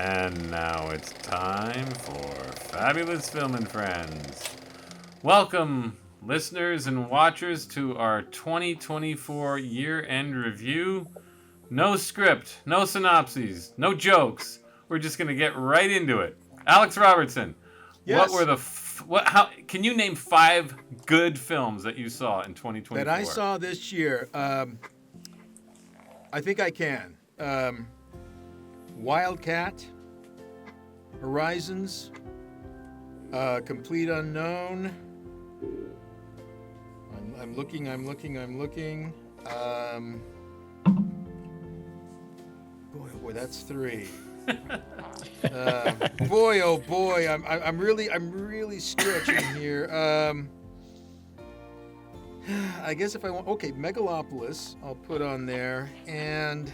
And now it's time for Fabulous Film and Friends. Welcome, listeners and watchers, to our 2024 year-end review. No script, no synopses, no jokes. We're just going to get right into it. Alex Robertson, Yes. what were the how can you name 5 good films that you saw in 2024? That I saw this year? I think I can. Wildcat, Horizons, Complete Unknown. I'm looking. Boy, that's 3. Boy, oh boy, I'm really stretching here. I guess if I want, okay, Megalopolis, I'll put on there, and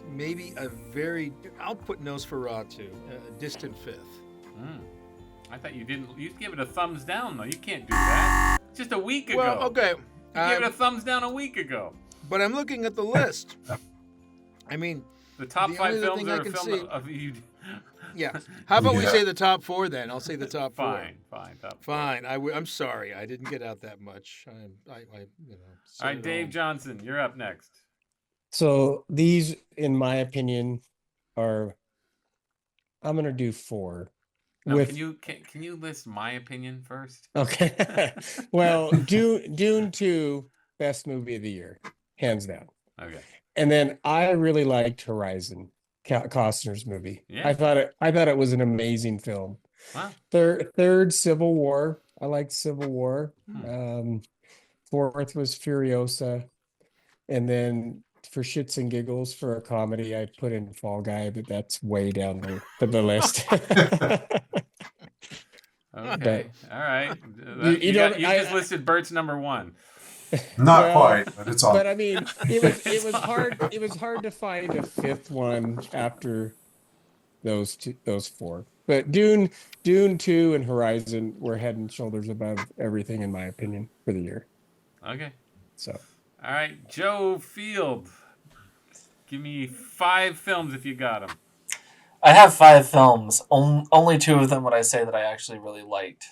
maybe I'll put Nosferatu, a distant fifth. I thought you didn't. You give it a thumbs down though. You can't do that. Just a week ago. Well, okay. You gave it a thumbs down a week ago. But I'm looking at the list. I mean, the top 5 films are I a film see. of you. Yeah. How about we say the top 4 then? I'll say the top 4. Fine. Top 4. Fine. I'm sorry. I didn't get out that much. All right, Dave Johnson, you're up next. So these, in my opinion, I'm going to do 4. No, can you list my opinion first? Okay. Well, Dune 2, best movie of the year, hands down. Okay. And then I really liked Horizon, Costner's movie. Yeah. I thought it was an amazing film. Wow. Third, Civil War. I liked Civil War. 4th was Furiosa, and then for shits and giggles for a comedy, I put in Fall Guy, but that's way down the list. Okay. All right. You just listed Bert's number 1. Not quite, but it's on. But I mean, it was hard. It was hard to find a 5th one after those 4. But Dune 2 and Horizon were head and shoulders above everything, in my opinion, for the year. Okay. So. All right, Joe Field. Give me 5 films if you got them. I have 5 films. Only 2 of them would I say that I actually really liked.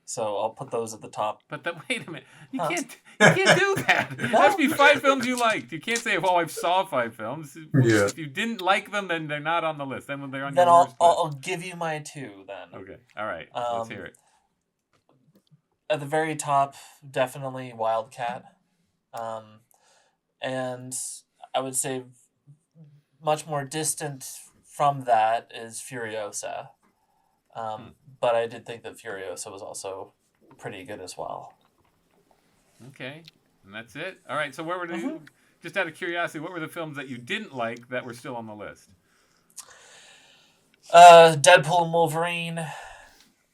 So I'll put those at the top. But wait a minute. You can't do that. It has to be 5 films you liked. You can't say, well, I saw 5 films. Yeah. If you didn't like them, then they're not on the list. Then when they're on Then your worst I'll give you my 2 then. Okay. All right. Let's hear it. At the very top, definitely Wildcat. And I would say much more distant from that is Furiosa. But I did think that Furiosa was also pretty good as well. Okay. And that's it? All right. So where were you, just out of curiosity, what were the films that you didn't like that were still on the list? Deadpool and Wolverine.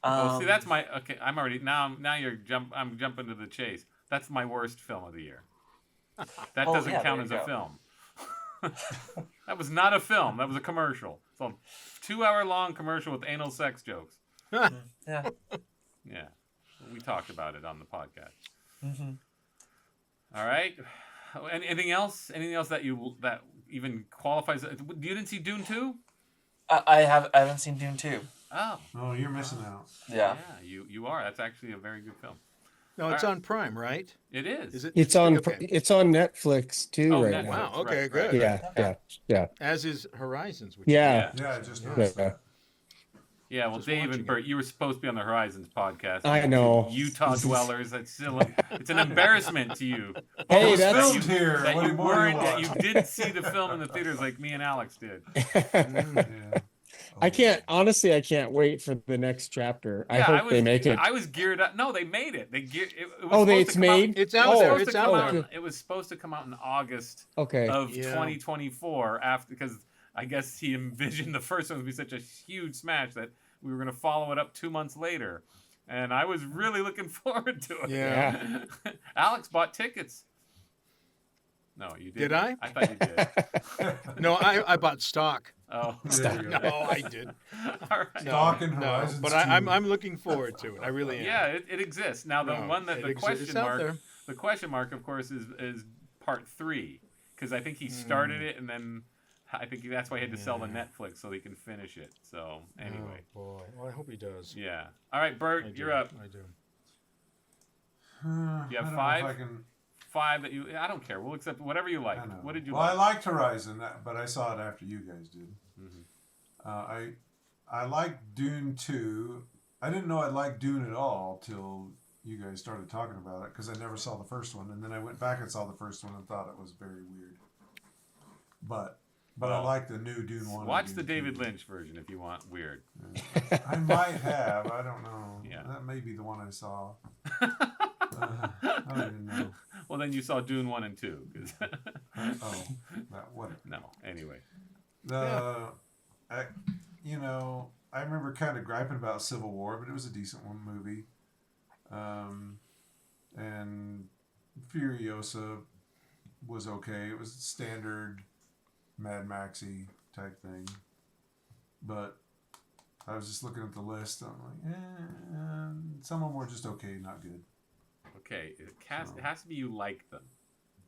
See, that's my... Okay, I'm already... Now I'm jumping to the chase. That's my worst film of the year. That doesn't count as a film. That was not a film. That was a commercial. It's a 2-hour-long commercial with anal sex jokes. Yeah. Yeah. We talked about it on the podcast. All right. Anything else? Anything else that even qualifies? You didn't see Dune 2? I haven't seen Dune 2. Oh. Oh, you're missing out. Yeah. Yeah, you are. That's actually a very good film. No, it's on Prime, right? It is. Is it? It's on Okay. It's on Netflix too right Netflix. now. Wow. Okay. Right, Good. Yeah. As is Horizons. Which Yeah. Yeah, just Yeah, well, Just Dave watching and Bert, you were supposed to be on the Horizons podcast. I know. Utah dwellers. It's an embarrassment to you. Hey, Both that's- that you, here. that What you more do you weren't, that you want? didn't see the film in the theaters like me and Alex did. Yeah. I can't wait for the next chapter. I hope they make it. I was geared up. No, they made it. It's made? It's out there. It's out there. It was supposed to come out in August Okay. of Yeah. 2024 because I guess he envisioned the first one to be such a huge smash that we were going to follow it up 2 months later. And I was really looking forward to it. Yeah. Alex bought tickets. No, you didn't. Did I? I thought you did. No, I bought stock. Oh, There you go. No, I didn't. all right. Stock and No, Horizons but 2. I'm looking forward to it. I really am. Yeah, it exists. Now the No, one that it the exists. question It's out mark, there. the question mark, of course, is part 3 because I think he started it and then I think that's why he had to sell to Netflix so he can finish it. So anyway, Oh, boy. Well, I hope he does. yeah. All right, Bert, you're up. I do. You have I don't know if five? I can. 5 that you. I don't care. We'll accept whatever you like. I know. What did you well, like? I liked Horizon, but I saw it after you guys did. Mm-hmm. I liked Dune 2. I didn't know I liked Dune at all till you guys started talking about it because I never saw the first one, and then I went back and saw the first one and thought it was very weird. But I like the new Dune 1. Watch and the Dune David 2. Lynch version if you want weird. I might have. I don't know. Yeah. That may be the one I saw. I don't even know. Well, then you saw Dune 1 and 2. Whatever. No, anyway. I remember kind of griping about Civil War, but it was a decent movie. And Furiosa was okay. It was standard Mad Maxy type thing. But I was just looking at the list. I'm like, some of them were just okay, not good. Okay, it has to be you like them.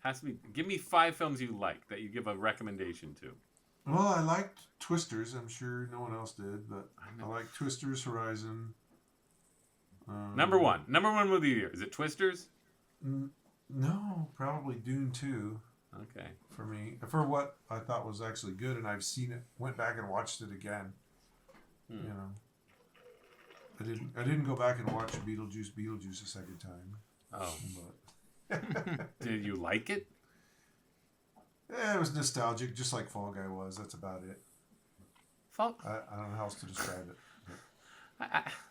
Has to be. Give me 5 films you like that you give a recommendation to. Well, I liked Twisters. I'm sure no one else did, but I liked Twisters, Horizon. Number one movie of the year. Is it Twisters? No, probably Dune 2. Okay. For me, for what I thought was actually good, and I've seen it, went back and watched it again. You know, I didn't go back and watch Beetlejuice a second time. Oh. But Did you like it? it was nostalgic, just like Fall Guy was. That's about it. I don't know how else to describe it.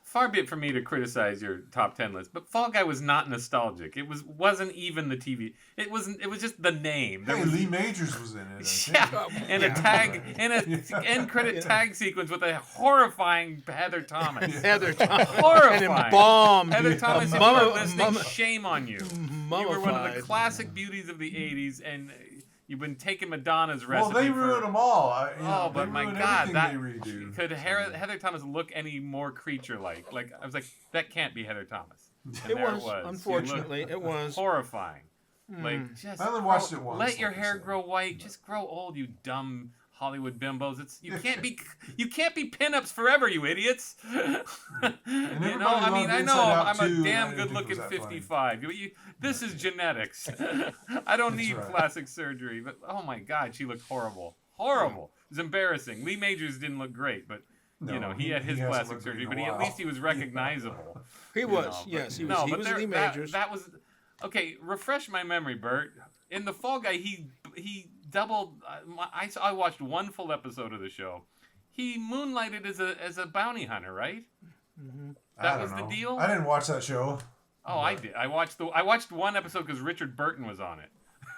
Far be it from me to criticize your top 10 list, but Fall Guy was not nostalgic. It wasn't even the TV. It was just the name. Hey, Lee Majors was in it. I think. Yeah, and a tag and an end credit tag sequence with a horrifying Heather Thomas. Heather Thomas. Horrifying. And embalmed. Heather Thomas, if you are listening, shame on you. You were one of the Mummified. classic beauties of the 80s, and you've been taking Madonna's Well, recipe they ruined them all. but they my ruined God, everything they redo. could Heather Thomas look any more creature-like? Like, I was like, that can't be Heather Thomas. And It there was, She looked unfortunately, it was. horrifying. Like, just I only watched it once, let your like I hair said. grow white. Just grow old, you dumb Hollywood bimbos. You can't be pinups forever, you idiots. I loved know Inside Out I'm 2, a and I damn didn't think good-looking it was that funny. 55. This is genetics. I don't need right. plastic surgery, but oh my God, she looked horrible. Horrible. It was embarrassing. Lee Majors didn't look great, but he had his hasn't plastic looked surgery, good but in a at while. least he was recognizable. He was, But, yes. He was, no, he but was there- Lee Majors. That was okay. Refresh my memory, Bert. In the Fall Guy, he doubled. I watched one full episode of the show. He moonlighted as a bounty hunter, right? Mm-hmm. That was the deal. I didn't watch that show. Oh, I did. I watched one episode because Richard Burton was on it.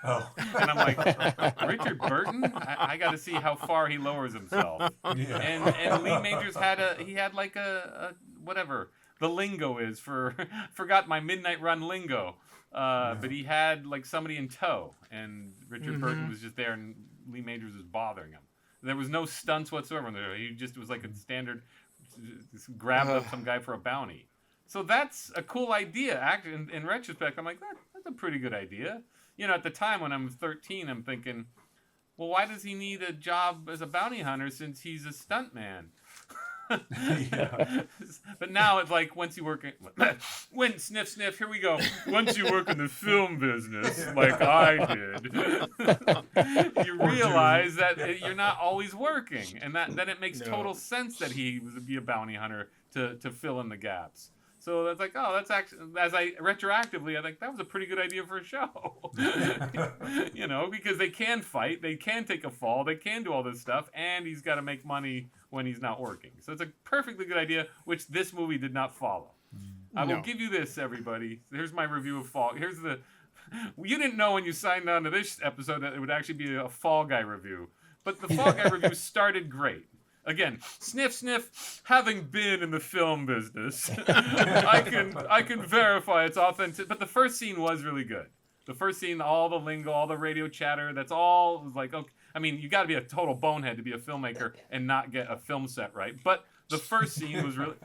Oh, And I'm like, Richard Burton? I got to see how far he lowers himself. yeah. And Lee Majors had like a whatever the lingo is for forgot my midnight run lingo. But he had like somebody in tow, and Richard Burton was just there, and Lee Majors was bothering him. There was no stunts whatsoever. He just was like a standard, just grabbed up some guy for a bounty. So that's a cool idea. Actually, in retrospect, I'm like, that's a pretty good idea. You know, at the time when I'm 13, I'm thinking, well, why does he need a job as a bounty hunter since he's a stuntman? But now it's like once you work sniff, here we go. Once you work in the film business, like I did, you realize that you're not always working, and then it makes total sense that he would be a bounty hunter to fill in the gaps. So that's like, oh, that's actually, as I retroactively, I think that was a pretty good idea for a show. You know, because they can fight, they can take a fall, they can do all this stuff, and he's got to make money when he's not working. So it's a perfectly good idea, which this movie did not follow. I will give you this, everybody. Here's my review of Fall. You didn't know when you signed on to this episode that it would actually be a Fall Guy review, but the Fall Guy review started great. Again, sniff, having been in the film business, I can verify it's authentic. But the first scene was really good. The first scene, all the lingo, all the radio chatter, that's all was like, okay. I mean, you got to be a total bonehead to be a filmmaker and not get a film set right. But the first scene was really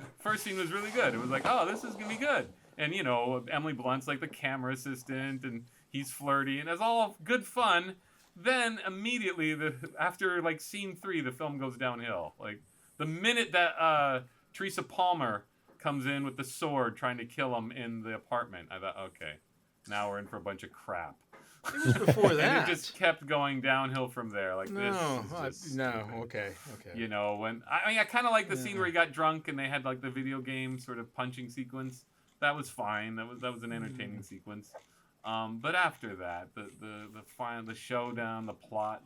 good. It was like, oh, this is gonna be good. And you know, Emily Blunt's like the camera assistant, and he's flirty, and it's all good fun. then immediately after like scene 3, the film goes downhill. Like the minute that Teresa Palmer comes in with the sword trying to kill him in the apartment, I thought, okay, now we're in for a bunch of crap. It was before that. And it just kept going downhill from there. Like no, this is just no, stupid. okay. You know, when I kind of like the scene where he got drunk and they had like the video game sort of punching sequence. That was fine. That was an entertaining sequence. But after that, the showdown, the plot.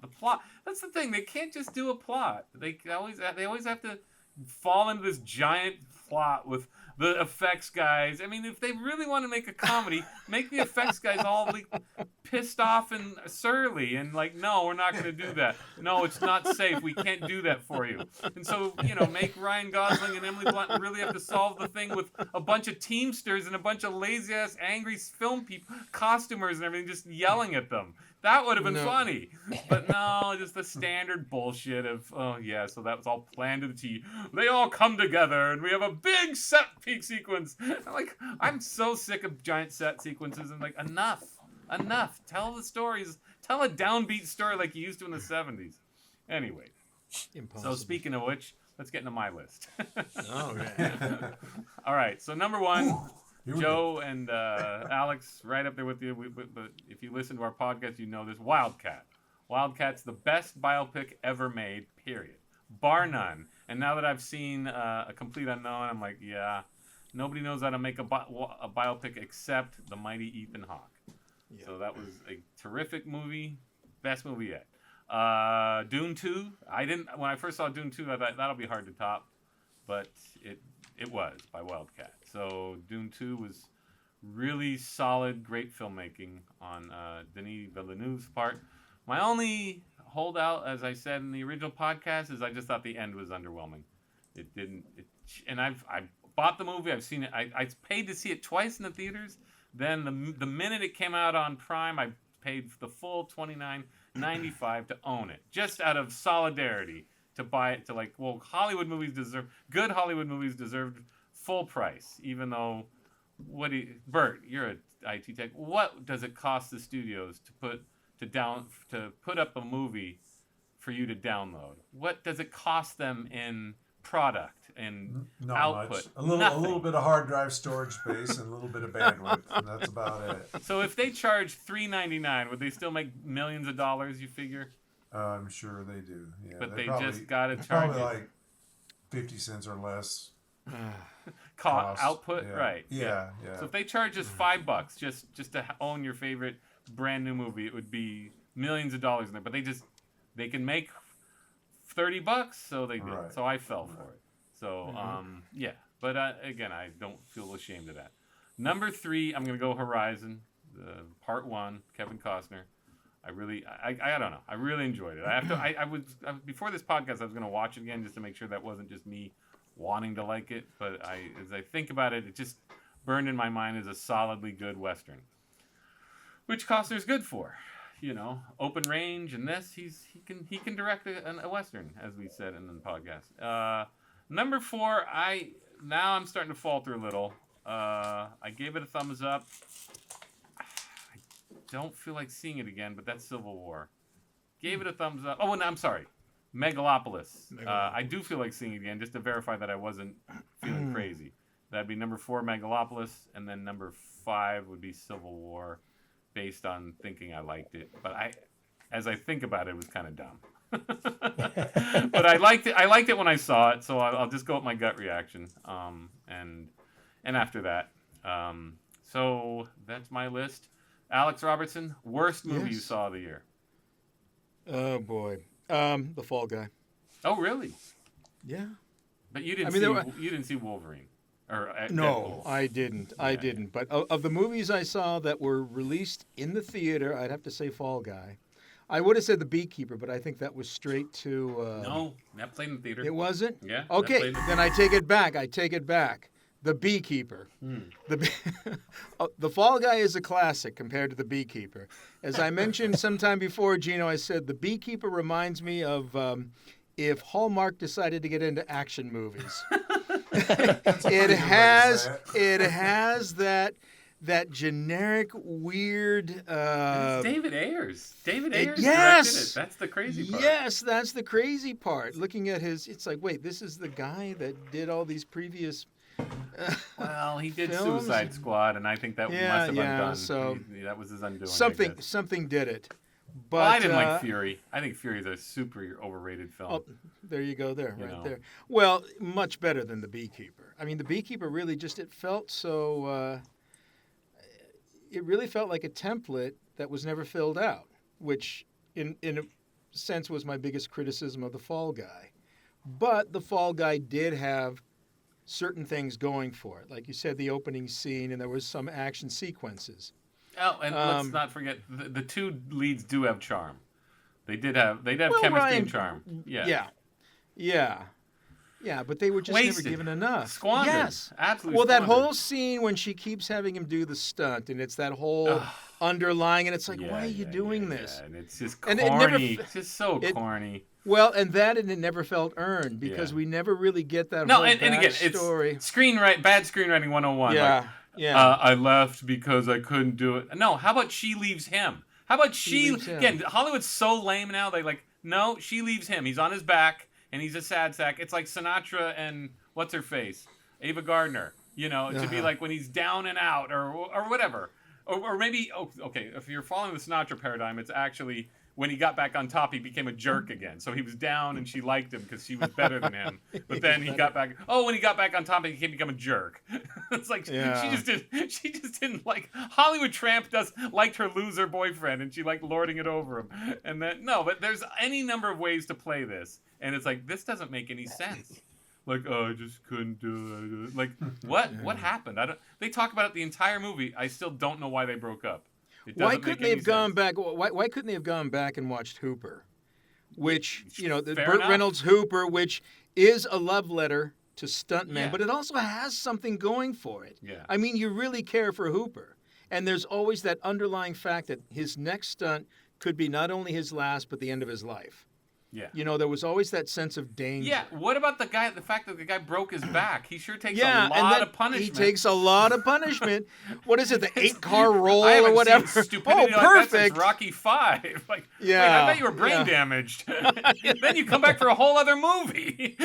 That's the thing. They can't just do a plot. They always have to fall into this giant plot with the effects guys. I mean, if they really want to make a comedy, make the effects guys all like pissed off and surly and like, no, we're not going to do that. No, it's not safe. We can't do that for you. And so, make Ryan Gosling and Emily Blunt really have to solve the thing with a bunch of Teamsters and a bunch of lazy-ass, angry film people, costumers and everything, just yelling at them. That would have been funny. But no, just the standard bullshit of, oh, yeah, so that was all planned to the T. They all come together, and we have a big set peak sequence. I'm so sick of giant set sequences. I'm like, enough. Tell the stories. Tell a downbeat story like you used to in the 70s. Anyway. Impossible. So speaking of which, let's get into my list. All right. All right, so number 1... Here we Joe and Alex, right up there with you. But if you listen to our podcast, you know this. Wildcat. Wildcat's the best biopic ever made, period. Bar none. And now that I've seen A Complete Unknown, I'm like, yeah, nobody knows how to make a biopic except the mighty Ethan Hawke. Yeah. So that was a terrific movie. Best movie yet. Dune 2. When I first saw Dune 2, I thought that'll be hard to top. But it was by Wildcat. So Dune 2 was really solid, great filmmaking on Denis Villeneuve's part. My only holdout, as I said in the original podcast, is I just thought the end was underwhelming. It didn't. And I bought the movie. I've seen it. I paid to see it twice in the theaters. Then the minute it came out on Prime, I paid the full $29.95 to own it, just out of solidarity to buy it. Good Hollywood movies deserve full price, even though Bert, you're an IT tech. What does it cost the studios to put up a movie for you to download? What does it cost them in product and Not output? much. A little bit of hard drive storage space and a little bit of bandwidth, and that's about it. So if they charge $3.99, would they still make millions of dollars? You figure? I'm sure they do. Yeah, but they just got to charge probably like 50 cents or less. Cost output, yeah. right? Yeah. So if they charge us $5 just to own your favorite brand new movie, it would be millions of dollars in there. But they can make $30, so they did. Right. So I fell for it. So yeah. But again, I don't feel ashamed of that. Number 3, I'm gonna go Horizon, Part 1, Kevin Costner. I don't know. I really enjoyed it. Before this podcast, I was gonna watch it again just to make sure that wasn't just me wanting to like it, but as I think about it, it just burned in my mind as a solidly good Western, which Costner's good for. Open range, and this he can direct a Western, as we said in the podcast. Number 4, I'm starting to falter a little. I gave it a thumbs up. I don't feel like seeing it again, but that's Civil War. Gave it a thumbs up. Oh, and I'm sorry. Megalopolis. I do feel like seeing it again, just to verify that I wasn't feeling crazy. That'd be number 4, Megalopolis, and then number 5 would be Civil War, based on thinking I liked it. But as I think about it, it was kind of dumb. But I liked it. I liked it when I saw it, so I'll just go with my gut reaction. And after that, so that's my list. Alex Robertson, worst movie you saw of the year? Oh boy. The Fall Guy. Oh, really? Yeah. But you didn't you didn't see Wolverine, or no, Deadpool. I didn't. I didn't. But of the movies I saw that were released in the theater, I'd have to say Fall Guy. I would have said The Beekeeper, but I think that was straight to. No, that played in the theater. It wasn't. Yeah. Okay, then I take it back. The Beekeeper. The Fall Guy is a classic compared to The Beekeeper. As I mentioned sometime before, Gino, I said The Beekeeper reminds me of if Hallmark decided to get into action movies. It has that that generic, weird. It's David Ayers. David Ayers yes! directed it. That's the crazy part. Yes, that's the crazy part. Looking at his, it's like, wait, this is the guy that did all these previous. Well, he did films? Suicide Squad, and I think that must have undone. So that was his undoing. something did it. But Well, I didn't like Fury. I think Fury's a super overrated film. Oh, there you go, there, You right know. there. Well, much better than The Beekeeper. I mean, The Beekeeper really just, it felt so. It really felt like a template that was never filled out, which, in a sense, was my biggest criticism of The Fall Guy. But The Fall Guy did have certain things going for it, like you said, the opening scene, and there was some action sequences. Oh, and let's not forget the two leads do have charm. They did have Well, chemistry Ryan- and charm. Yeah, but they were just Wasted. never given enough. Squandered. Yes. Absolutely. Well, that squandered. whole scene when she keeps having him do the stunt, and it's that whole underlying, and it's like, why are you doing this? Yeah, and it's just And corny. it never It's just so corny. Well, and it never felt earned because we never really get that No, whole and again, backstory. it's bad screenwriting 101. Yeah, Like, yeah. I left because I couldn't do it. No, how about she leaves him? How about she leaves him. again? Hollywood's so lame now. They no, she leaves him. He's on his back and he's a sad sack. It's like Sinatra and what's her face, Ava Gardner. You know, to be like when he's down and out or whatever, or maybe okay. If you're following the Sinatra paradigm, it's actually when he got back on top, he became a jerk again. So he was down, and she liked him because she was better than him. But then he got back. Oh, when he got back on top, he became a jerk. It's like she just didn't like Hollywood Tramp liked her loser boyfriend, and she liked lording it over him. And then but there's any number of ways to play this, and it's like this doesn't make any sense. Like, I just couldn't do it. Like, what? What happened? They talk about it the entire movie. I still don't know why they broke up. Why couldn't they have gone back? Why couldn't they have gone back and watched Hooper, which the Fair Burt enough. Reynolds Hooper, which is a love letter to stuntmen, Yeah. but it also has something going for it. Yeah. I mean, you really care for Hooper, and there's always that underlying fact that his next stunt could be not only his last, but the end of his life. Yeah. There was always that sense of danger. Yeah. What about the fact that the guy broke his back? He sure takes a and lot then of punishment. He takes a lot of punishment. What is it, the 8-car roll I haven't or whatever? Seen stupidity like that perfect. since Rocky V. Like, Yeah, wait, I bet you were brain damaged. Then you come back for a whole other movie.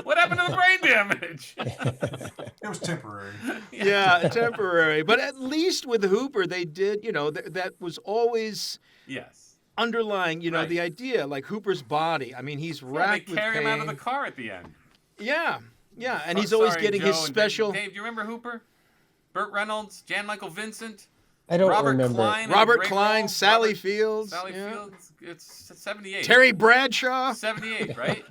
What happened to the brain damage? It was temporary. Yeah, temporary. But at least with Hooper, they did, that was always Yes. underlying, Right. the idea, like Hooper's body. I mean, he's Yeah, racked they with carry pain. him out of the car at the end. Yeah, and Oh, he's always sorry, getting Joe his and special. Dave, do you remember Hooper? Burt Reynolds, Jan Michael Vincent, I don't Robert remember. Klein, in a Robert great Klein, role. Sally Robert- Fields. Sally yeah. Fields. It's 78. Terry Bradshaw. 78, right?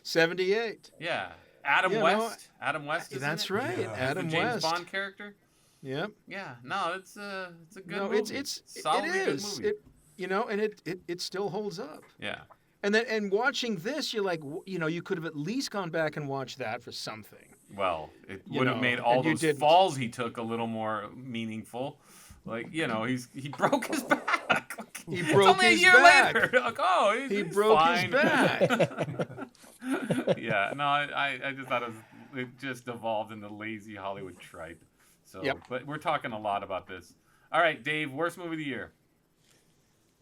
78. Yeah. Adam You know, West. Adam West is That's in it? right, Yeah. As Adam the James West. Bond character. Yep. Yeah. No, it's a good No, movie. it's solidly it good is. movie. And it still holds up. Yeah. And watching this, you're like, you could have at least gone back and watched that for something. Well, it You would have know, made all and you those didn't. falls he took a little more meaningful. Like, he broke his back. Like, He it's broke only his a year back. later. Like, oh, He he's broke his fine. back. Yeah, no, I just thought it just evolved into lazy Hollywood tripe. So, Yep. But we're talking a lot about this. All right, Dave, worst movie of the year.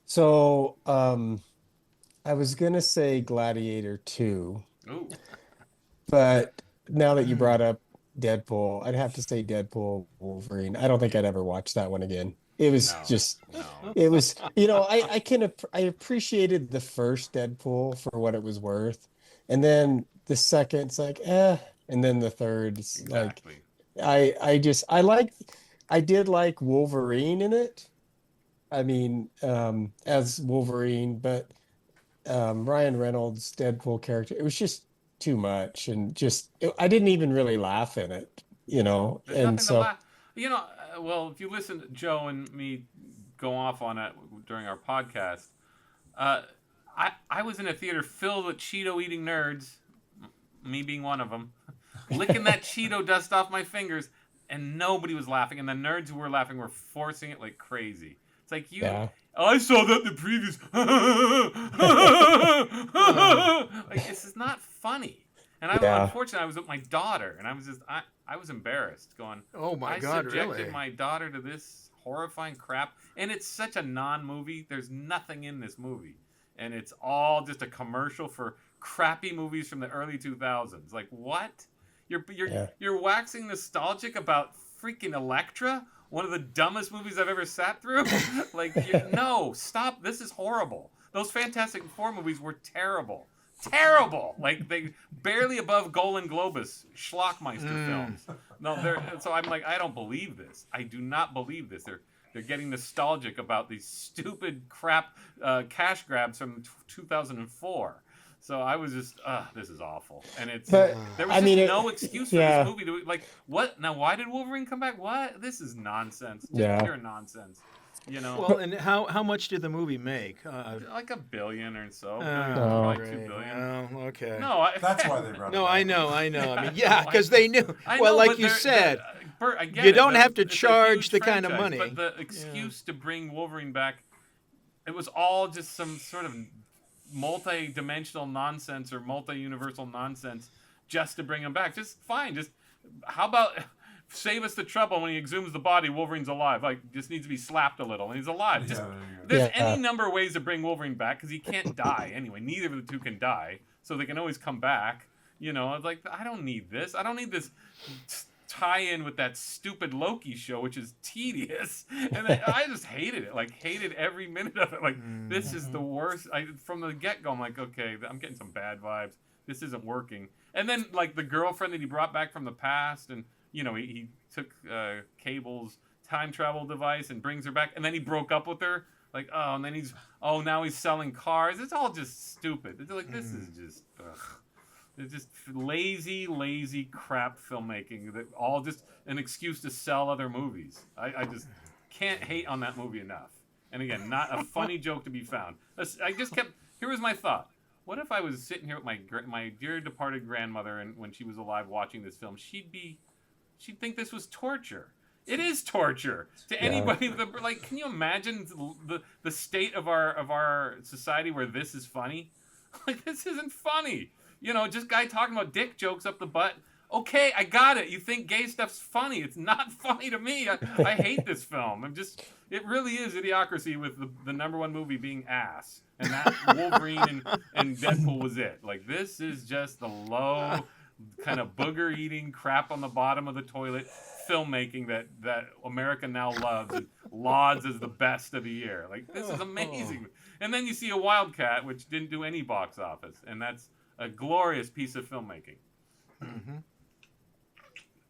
So, I was gonna say Gladiator 2, Ooh, but now that you brought up Deadpool, I'd have to say Deadpool Wolverine. I don't think I'd ever watch that one again. It was No. just, no. it was, I appreciated the first Deadpool for what it was worth, and then the second, it's like, and then the third, it's like, Exactly. I did like Wolverine in it. I mean, as Wolverine, but Ryan Reynolds' Deadpool character, it was just too much, and I didn't even really laugh in it, There's and nothing to so laugh. Well, if you listen to Joe and me go off on it during our podcast, I was in a theater filled with Cheeto eating nerds, me being one of them, licking that Cheeto dust off my fingers, and nobody was laughing. And the nerds who were laughing were forcing it like crazy. It's like yeah. I saw that in the previous. Like, this is not funny. And Yeah. unfortunately, I was with my daughter, and I was embarrassed, going, Oh my I God, subjected really? my daughter to this horrifying crap, and it's such a non-movie. There's nothing in this movie, and it's all just a commercial for crappy movies from the early 2000s. Like, what? Yeah. You're waxing nostalgic about freaking Elektra, one of the dumbest movies I've ever sat through. Like, no, stop. This is horrible. Those Fantastic Four movies were terrible. Terrible. Like, they barely above Golan Globus Schlockmeister films. No, so I'm like, I don't believe this. I do not believe this. They're getting nostalgic about these stupid crap cash grabs from 2004. So I was just, this is awful, and But, there was I mean, no excuse for yeah. this movie to, like, what now? Why did Wolverine come back? What? This is nonsense. Just Yeah. pure nonsense. You know, Well, and how much did the movie make? like $1 billion or so, Oh, probably great. $2 billion. Oh, okay. No, That's why they brought it No, back. I know. I mean, yeah, because they knew. I Well, know, like but you said, Bert, I get you it. don't have to It's a charge huge the kind of franchise, money. But the excuse to bring Wolverine back, it was all just some sort of multi-dimensional nonsense or multi-universal nonsense just to bring him back. Just fine. Just how about save us the trouble when he exhumes the body? Wolverine's alive. Like, just needs to be slapped a little, and he's alive. Just, Yeah, there you go. there's Yeah. any number of ways to bring Wolverine back because he can't die anyway. Neither of the two can die, so they can always come back. You know, it's like, I don't need this. I don't need this tie-in with that stupid Loki show, which is tedious. And I just hated it. Like, hated every minute of it. Like, this is the worst. From the get-go, I'm like, okay, I'm getting some bad vibes. This isn't working. And then, like, the girlfriend that he brought back from the past, and, you know, he took Cable's time travel device and brings her back, and then he broke up with her. Like, oh, and then now he's selling cars. It's all just stupid. It's like, this is just, ugh. It's just lazy crap filmmaking that all just an excuse to sell other movies. I just can't hate on that movie enough. And again, not a funny joke to be found. I just kept, here was my thought. What if I was sitting here with my dear departed grandmother, and when she was alive watching this film, she'd think this was torture. It is torture to anybody. Like, can you imagine the state of our society where this is funny? Like, this isn't funny. You know, just guy talking about dick jokes up the butt. Okay, I got it. You think gay stuff's funny. It's not funny to me. I hate this film. It really is idiocracy with the number one movie being ass. And that Wolverine and Deadpool was it. Like, this is just the low kind of booger eating crap on the bottom of the toilet filmmaking that America now loves and lauds as the best of the year. Like, this is amazing. And then you see a Wildcat, which didn't do any box office. And that's a glorious piece of filmmaking. Mm-hmm.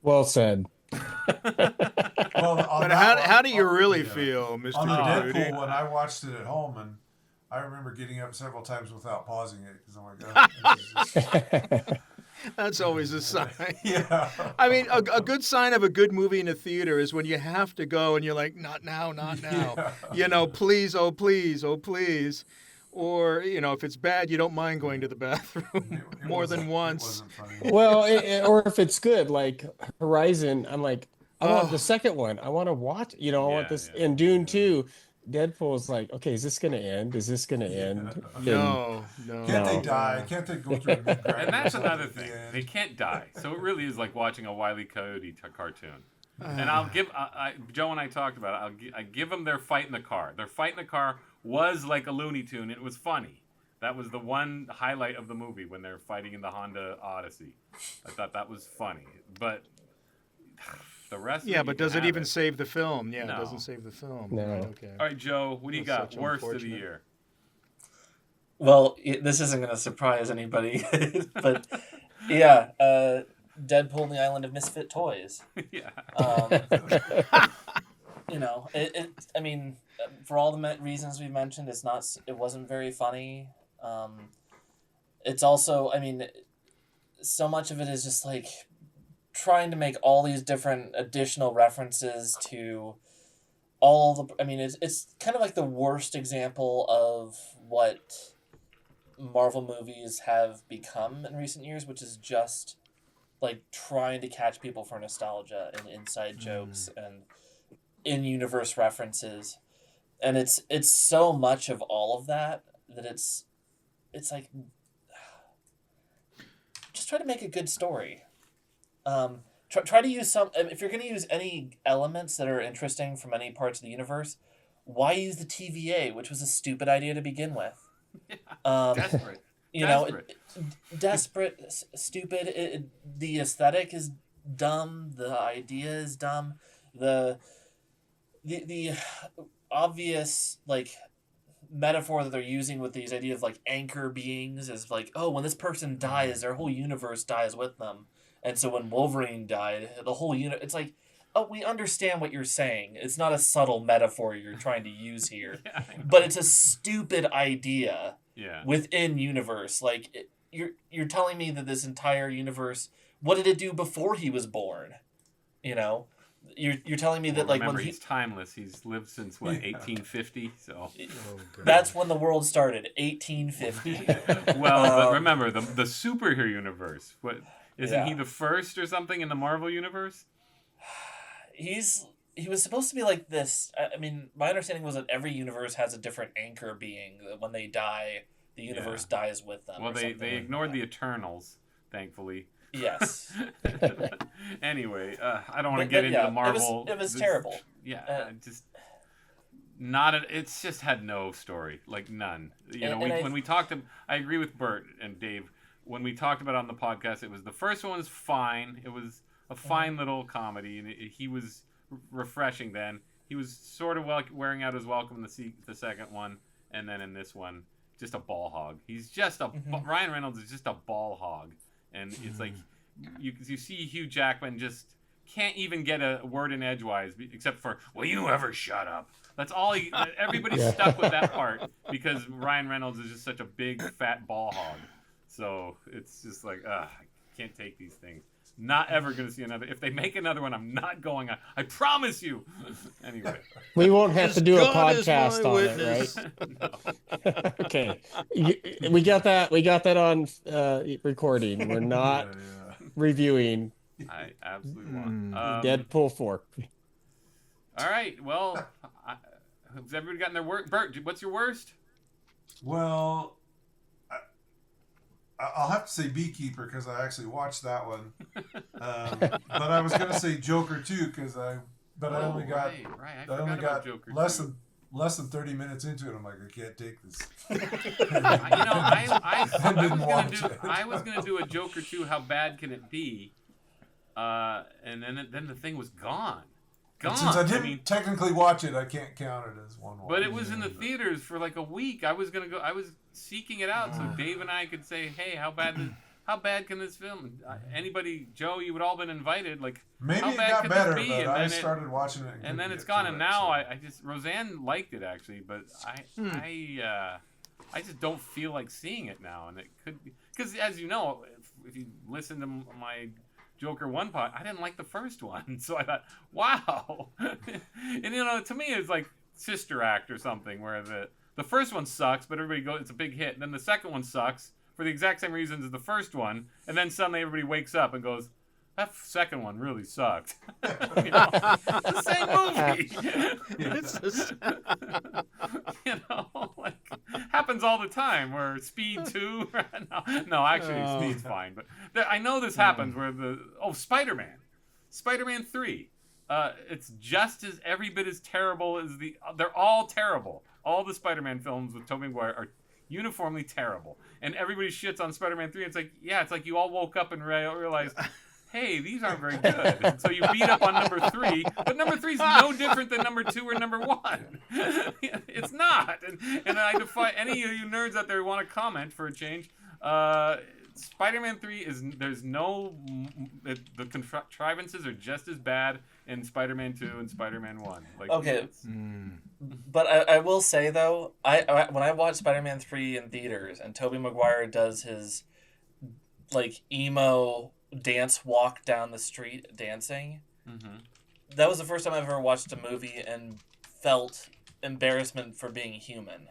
Well said. Well, But how do you really feel, Mr. On the Caputi? Deadpool one, I watched it at home, and I remember getting up several times without pausing it because I'm like, oh, this is just... That's always a sign. Yeah. I mean, a good sign of a good movie in a theater is when you have to go and you're like, not now, not now. Yeah. You know, please, oh, please, oh, please. Or, you know, if it's bad, you don't mind going to the bathroom It more than wasn't- once. It wasn't funny. Well, or if it's good, like Horizon, I'm like, I want Oh. the second one. I want to watch, I want Yeah, this. yeah. And Dune 2, Deadpool's like, okay, is this going to end? Is this going to end? No. Can't they No. die? Can't they go through a mid-credit And that's or something another at the thing. end? They can't die. So it really is like watching a Wile E. Coyote cartoon. And I'll give Joe and I talked about it. I give them their fight in the car. Their fight in the car was like a Looney Tune. It was funny. That was the one highlight of the movie when they're fighting in the Honda Odyssey. I thought that was funny. But the rest. Yeah, of but you can does it have even save the film? Yeah, No. it doesn't save the film. No. Right, okay. All right, Joe. What do you That's got? such Worst of the unfortunate. year. Well, this isn't going to surprise anybody, but yeah, Deadpool and the Island of Misfit Toys. Yeah. I mean, for all the reasons we mentioned, it wasn't very funny. It's also, I mean, so much of it is just like trying to make all these different additional references to it's kind of like the worst example of what Marvel movies have become in recent years, which is just like trying to catch people for nostalgia and inside jokes and in-universe references. And it's so much of all of that it's like just try to make a good story. Try to use some. If you're going to use any elements that are interesting from any parts of the universe, why use the TVA, which was a stupid idea to begin with? Desperate. Desperate, stupid. The aesthetic is dumb. The idea is dumb. The obvious like metaphor that they're using with these ideas of like anchor beings is like, oh, when this person dies, their whole universe dies with them. And so when Wolverine died, the whole it's like, oh, we understand what you're saying. It's not a subtle metaphor you're trying to use here, but it's a stupid idea within universe. Like you're telling me that this entire universe, what did it do before he was born? You know, you're telling me that like remember, when he's timeless. He's lived since what 1850. So that's when the world started, 1850. Well, but remember the superhero universe. What? Isn't he the first or something in the Marvel universe? He was supposed to be like this. I mean, my understanding was that every universe has a different anchor being. That when they die, the universe dies with them. Well, they ignored the Eternals, thankfully. Yes. Anyway, I don't want to get into the Marvel. It was terrible. Yeah, just not. It's just had no story, like none. When we talked to, I agree with Bert and Dave. When we talked about it on the podcast, it was the first one was fine. It was a fine little comedy, and he was refreshing then. He was sort of wearing out his welcome in the second one, and then in this one, just a ball hog. He's just Ryan Reynolds is just a ball hog, and it's like you see Hugh Jackman just can't even get a word in edgewise except for "Will you ever shut up?" That's all. Everybody's stuck with that part because Ryan Reynolds is just such a big fat ball hog. So it's just like, I can't take these things. Not ever going to see another. If they make another one, I'm not going. I promise you. Anyway. We won't have to do a podcast on it, right? No. Okay. We got that. We got that on recording. We're not reviewing. I absolutely want. Deadpool 4. All right. Well, has everybody gotten their work? Bert, what's your worst? Well, I'll have to say Beekeeper because I actually watched that one. But I was gonna say Joker too because I only got less than 30 minutes into it. I'm like, I can't take this. I was gonna do a Joker 2. How bad can it be? And then the thing was gone. Since I didn't technically watch it, I can't count it as one. But it was in the theaters for like a week. I was seeking it out so Dave and I could say, "Hey, how bad can this film?" Anybody, Joe, you would all been invited. Like, maybe how it bad got could better, this be? but And I then started watching it, and then it's gone. And now I just Roseanne liked it actually, but I just don't feel like seeing it now, and it could be because as you know, if you listen to my Joker 1 part, I didn't like the first one. So I thought, wow. And to me it's like Sister Act or something where the first one sucks, but everybody goes, it's a big hit. And then the second one sucks for the exact same reasons as the first one. And then suddenly everybody wakes up and goes, that second one really sucked. It's the same movie. Happens all the time where Speed 2. no, actually Speed's fine. But I know this happens where Spider-Man 3. It's just as every bit as terrible as they're all terrible. All the Spider-Man films with Tobey Maguire are uniformly terrible. And everybody shits on Spider-Man 3. It's like you all woke up and realized, hey, these aren't very good. So you beat up on number 3, but number 3 is no different than number 2 or number 1. It's not. And I defy any of you nerds out there who want to comment for a change. Spider-Man 3 there's no, the contrivances are just as bad in Spider-Man 2 and Spider-Man 1. Okay. But I will say though, when I watched Spider-Man 3 in theaters and Tobey Maguire does his like emo dance walk down the street dancing, that was the first time I've ever watched a movie and felt embarrassment for being human.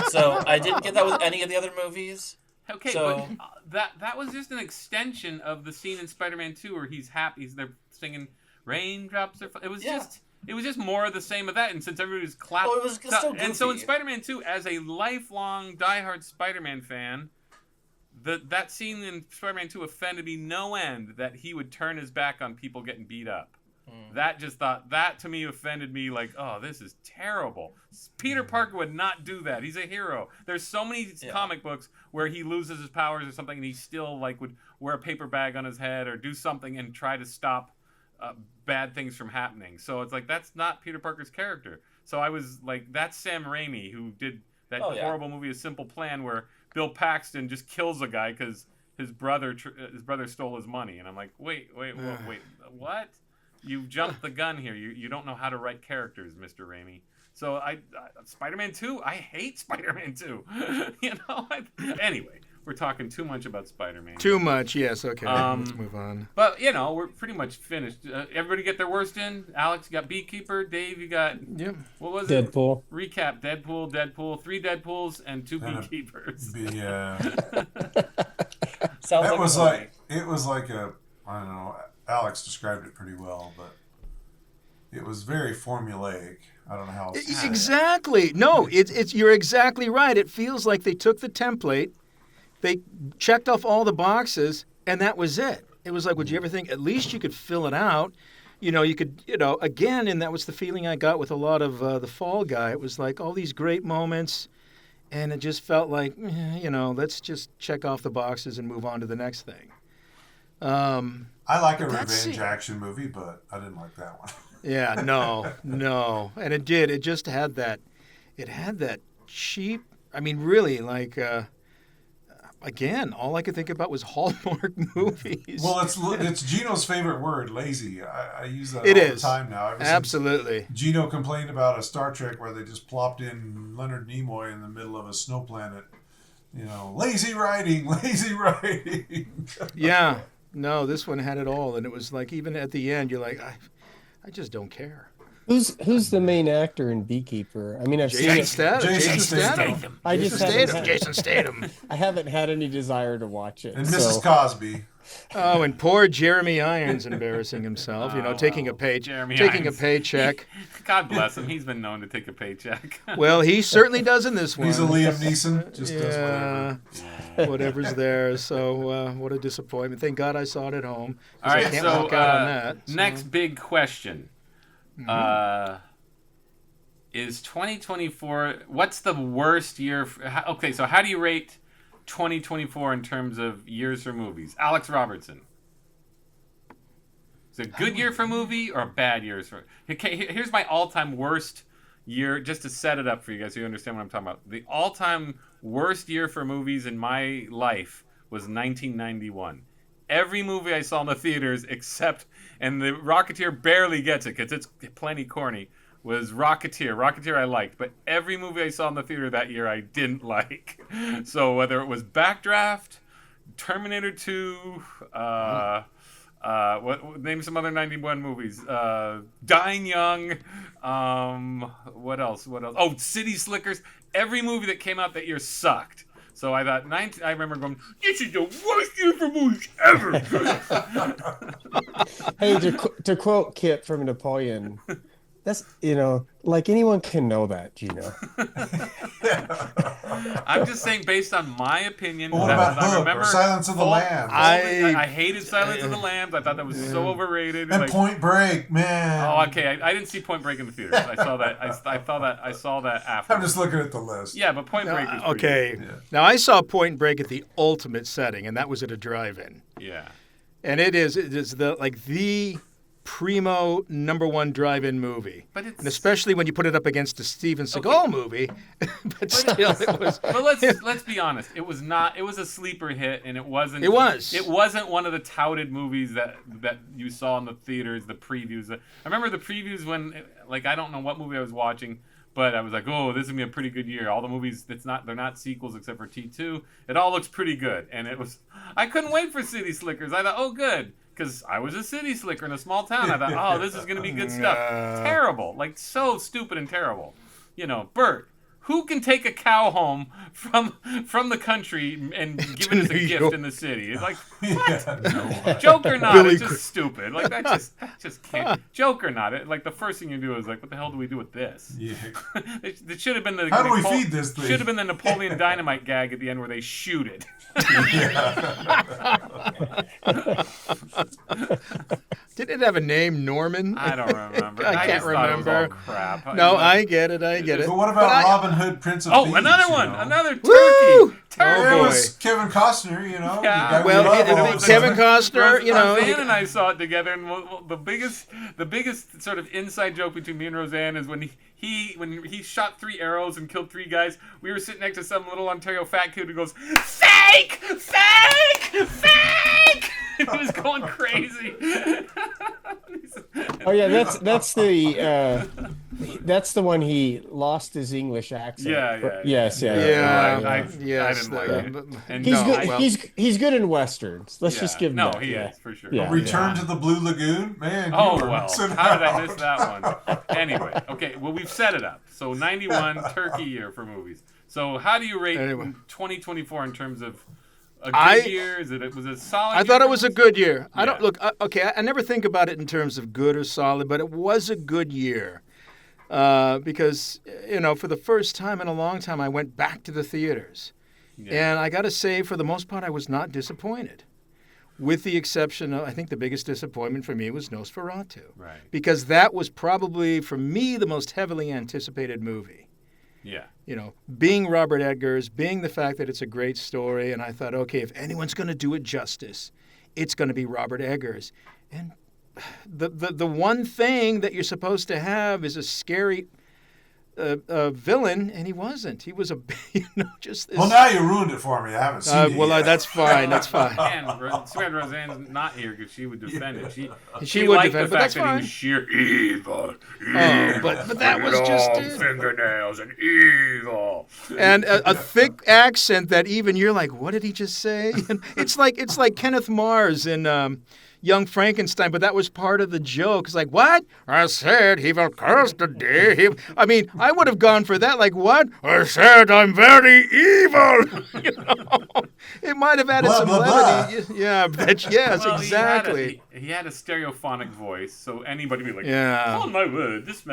So I didn't get that with any of the other movies. Okay, so, but that was just an extension of the scene in Spider-Man 2 where he's happy. They're singing "Raindrops Are." It was just more of the same of that. And since everybody was clapping, it was still goofy. And so in Spider-Man 2, as a lifelong diehard Spider-Man fan, that scene in Spider-Man 2 offended me no end, that he would turn his back on people getting beat up. That to me offended me, like, oh, this is terrible. Peter Parker would not do that. He's a hero. There's so many comic books where he loses his powers or something and he still like would wear a paper bag on his head or do something and try to stop bad things from happening. So it's like, that's not Peter Parker's character. So I was like, that's Sam Raimi, who did that horrible movie A Simple Plan, where Bill Paxton just kills a guy because his brother stole his money. And I'm like, wait, what? You jumped the gun here. You don't know how to write characters, Mr. Raimi. So Spider-Man 2, I hate Spider-Man 2. Anyway, we're talking too much about Spider-Man. Too much, yes. Okay, let's move on. But, we're pretty much finished. Everybody get their worst in? Alex, you got Beekeeper. Dave, you got... Yep. What was Deadpool. it? Recap. Deadpool, 3 Deadpools, and 2 Beekeepers. Yeah. Sounds it was like a, I don't know, Alex described it pretty well, but it was very formulaic. I don't know how else to say it. Exactly. No, it's you're exactly right. It feels like they took the template, they checked off all the boxes, and that was it. It was like, would you ever think at least you could fill it out? You could, again, and that was the feeling I got with a lot of The Fall Guy. It was like all these great moments, and it just felt like, let's just check off the boxes and move on to the next thing. I like a revenge action movie, but I didn't like that one. Yeah, no. And it did. It just had that, cheap, I mean, really, like, again, all I could think about was Hallmark movies. Well, it's Gino's favorite word, lazy. I use that all the time now. Absolutely. Gino complained about a Star Trek where they just plopped in Leonard Nimoy in the middle of a snow planet. Lazy writing. Yeah. No, this one had it all, and it was like, even at the end, you're like, I just don't care. Who's the main actor in Beekeeper? I mean, I've seen it. Jason Statham. Jason Statham. I haven't had any desire to watch it. And Mrs. Cosby. Oh, and poor Jeremy Irons embarrassing himself, taking a paycheck. God bless him. He's been known to take a paycheck. Well, he certainly does in this one. He's a Liam Neeson. Just does whatever. Whatever's there. So what a disappointment. Thank God I saw it at home. All right, I can't walk out on that. So. Next big question. Is 2024, what's the worst year? Okay, so how do you rate 2024 in terms of years for movies? Alex Robertson. Is it a good year for a movie or a bad year for? Okay, here's my all-time worst year, just to set it up for you guys so you understand what I'm talking about. The all-time worst year for movies in my life was 1991. Every movie I saw in the theaters except, and the Rocketeer barely gets it because it's plenty corny, was Rocketeer. Rocketeer I liked, but every movie I saw in the theater that year I didn't like. So whether it was Backdraft, Terminator 2, name some other 91 movies. Dying Young, what else? Oh, City Slickers. Every movie that came out that year sucked. So I thought, I remember going, this is the worst year for movies ever. Hey, to quote Kit from Napoleon, that's, like anyone can know that, Gino. I'm just saying, based on my opinion, what about Hook or Silence of the Lambs? I hated Silence of the Lambs. I thought that was so overrated. And Point Break, man. Oh, okay. I didn't see Point Break in the theaters. I saw that. I saw that after. I'm just looking at the list. Yeah, but Point Break was okay. Good. Yeah. Now I saw Point Break at the ultimate setting, and that was at a drive-in. Yeah. And it is the primo #1 drive-in movie, and especially when you put it up against a Steven Seagal movie. But still, it was. But let's be honest. It was not. It was a sleeper hit, and it wasn't. It was. It wasn't one of the touted movies that you saw in the theaters. The previews. I remember the previews when, I don't know what movie I was watching, but I was like, oh, this is gonna be a pretty good year. All the movies, they're not sequels except for T2. It all looks pretty good, and it was. I couldn't wait for City Slickers. I thought, oh, good. Because I was a city slicker in a small town. I thought, oh, this is going to be good stuff. Terrible. So stupid and terrible. Bert, Who can take a cow home from the country and give it as a New gift York. in the city? It's like, Yeah, no. joke or not, Billy it's Cr- just stupid. Like that just can't. Joke or not, like the first thing you do is like, what the hell do we do with this? Yeah. It should have been the How do we feed this thing? Should have been the Napoleon Dynamite gag at the end where they shoot it. Did it have a name, Norman? I don't remember. I can't just thought it was all remember. crap. No, I get it. I get it. But what about But Robin Hood, Prince of Oh, Thieves? another you one, know? another turkey. Woo! Turkey. It boy. was Kevin Costner, you know. Yeah. the guy we Well, love all it of a was Kevin sudden. Costner, you know. Roseanne and I saw it together, and the biggest sort of inside joke between me and Roseanne is when he shot 3 arrows and killed 3 guys. We were sitting next to some little Ontario fat kid who goes, "Fake, fake, fake." And he was going crazy. Oh yeah, that's the one he lost his English accent. Yeah. Yes, yeah. Yeah. I Yes. didn't like it. And He's no, good. I- he's good in westerns. Let's just give him no, that. he yeah. is for sure. Yeah. Return to the Blue Lagoon? Man, you Oh, were well, missing how did I out. miss that one? Anyway, okay, well, we've set it up. So, 91, turkey year for movies. So, how do you rate Anyway. 2024 in terms of a good I- year? Was it a solid I year thought for it was a movies? good year. I don't Yeah. look okay. I never think about it in terms of good or solid, but it was a good year because for the first time in a long time, I went back to the theaters, Yeah. and I got to say, for the most part, I was not disappointed. With the exception of, I think the biggest disappointment for me was Nosferatu, Right. because that was probably for me the most heavily anticipated movie. Yeah. Being Robert Eggers, being the fact that it's a great story, and I thought, okay, if anyone's going to do it justice, it's going to be Robert Eggers. And the one thing that you're supposed to have is a scary villain, and he wasn't. He was just this. Well, now you ruined it for me. I haven't seen it yet. That's fine. That's fine. And Roseanne's not here because she would defend it. She would liked defend it, the but fact that's that he fine. was sheer evil. Oh, but that was just Long it. fingernails and evil. And a thick accent that even you're like, what did he just say? And it's like Kenneth Mars in Young Frankenstein, but that was part of the joke. It's like, what? I said he will curse the day. I mean, I would have gone for that. Like, what? I said I'm very evil. It might have added Blah, some blah, levity. Yeah, yes, Well, exactly. He had a stereophonic voice, so anybody would be like, Yeah. "On my word, this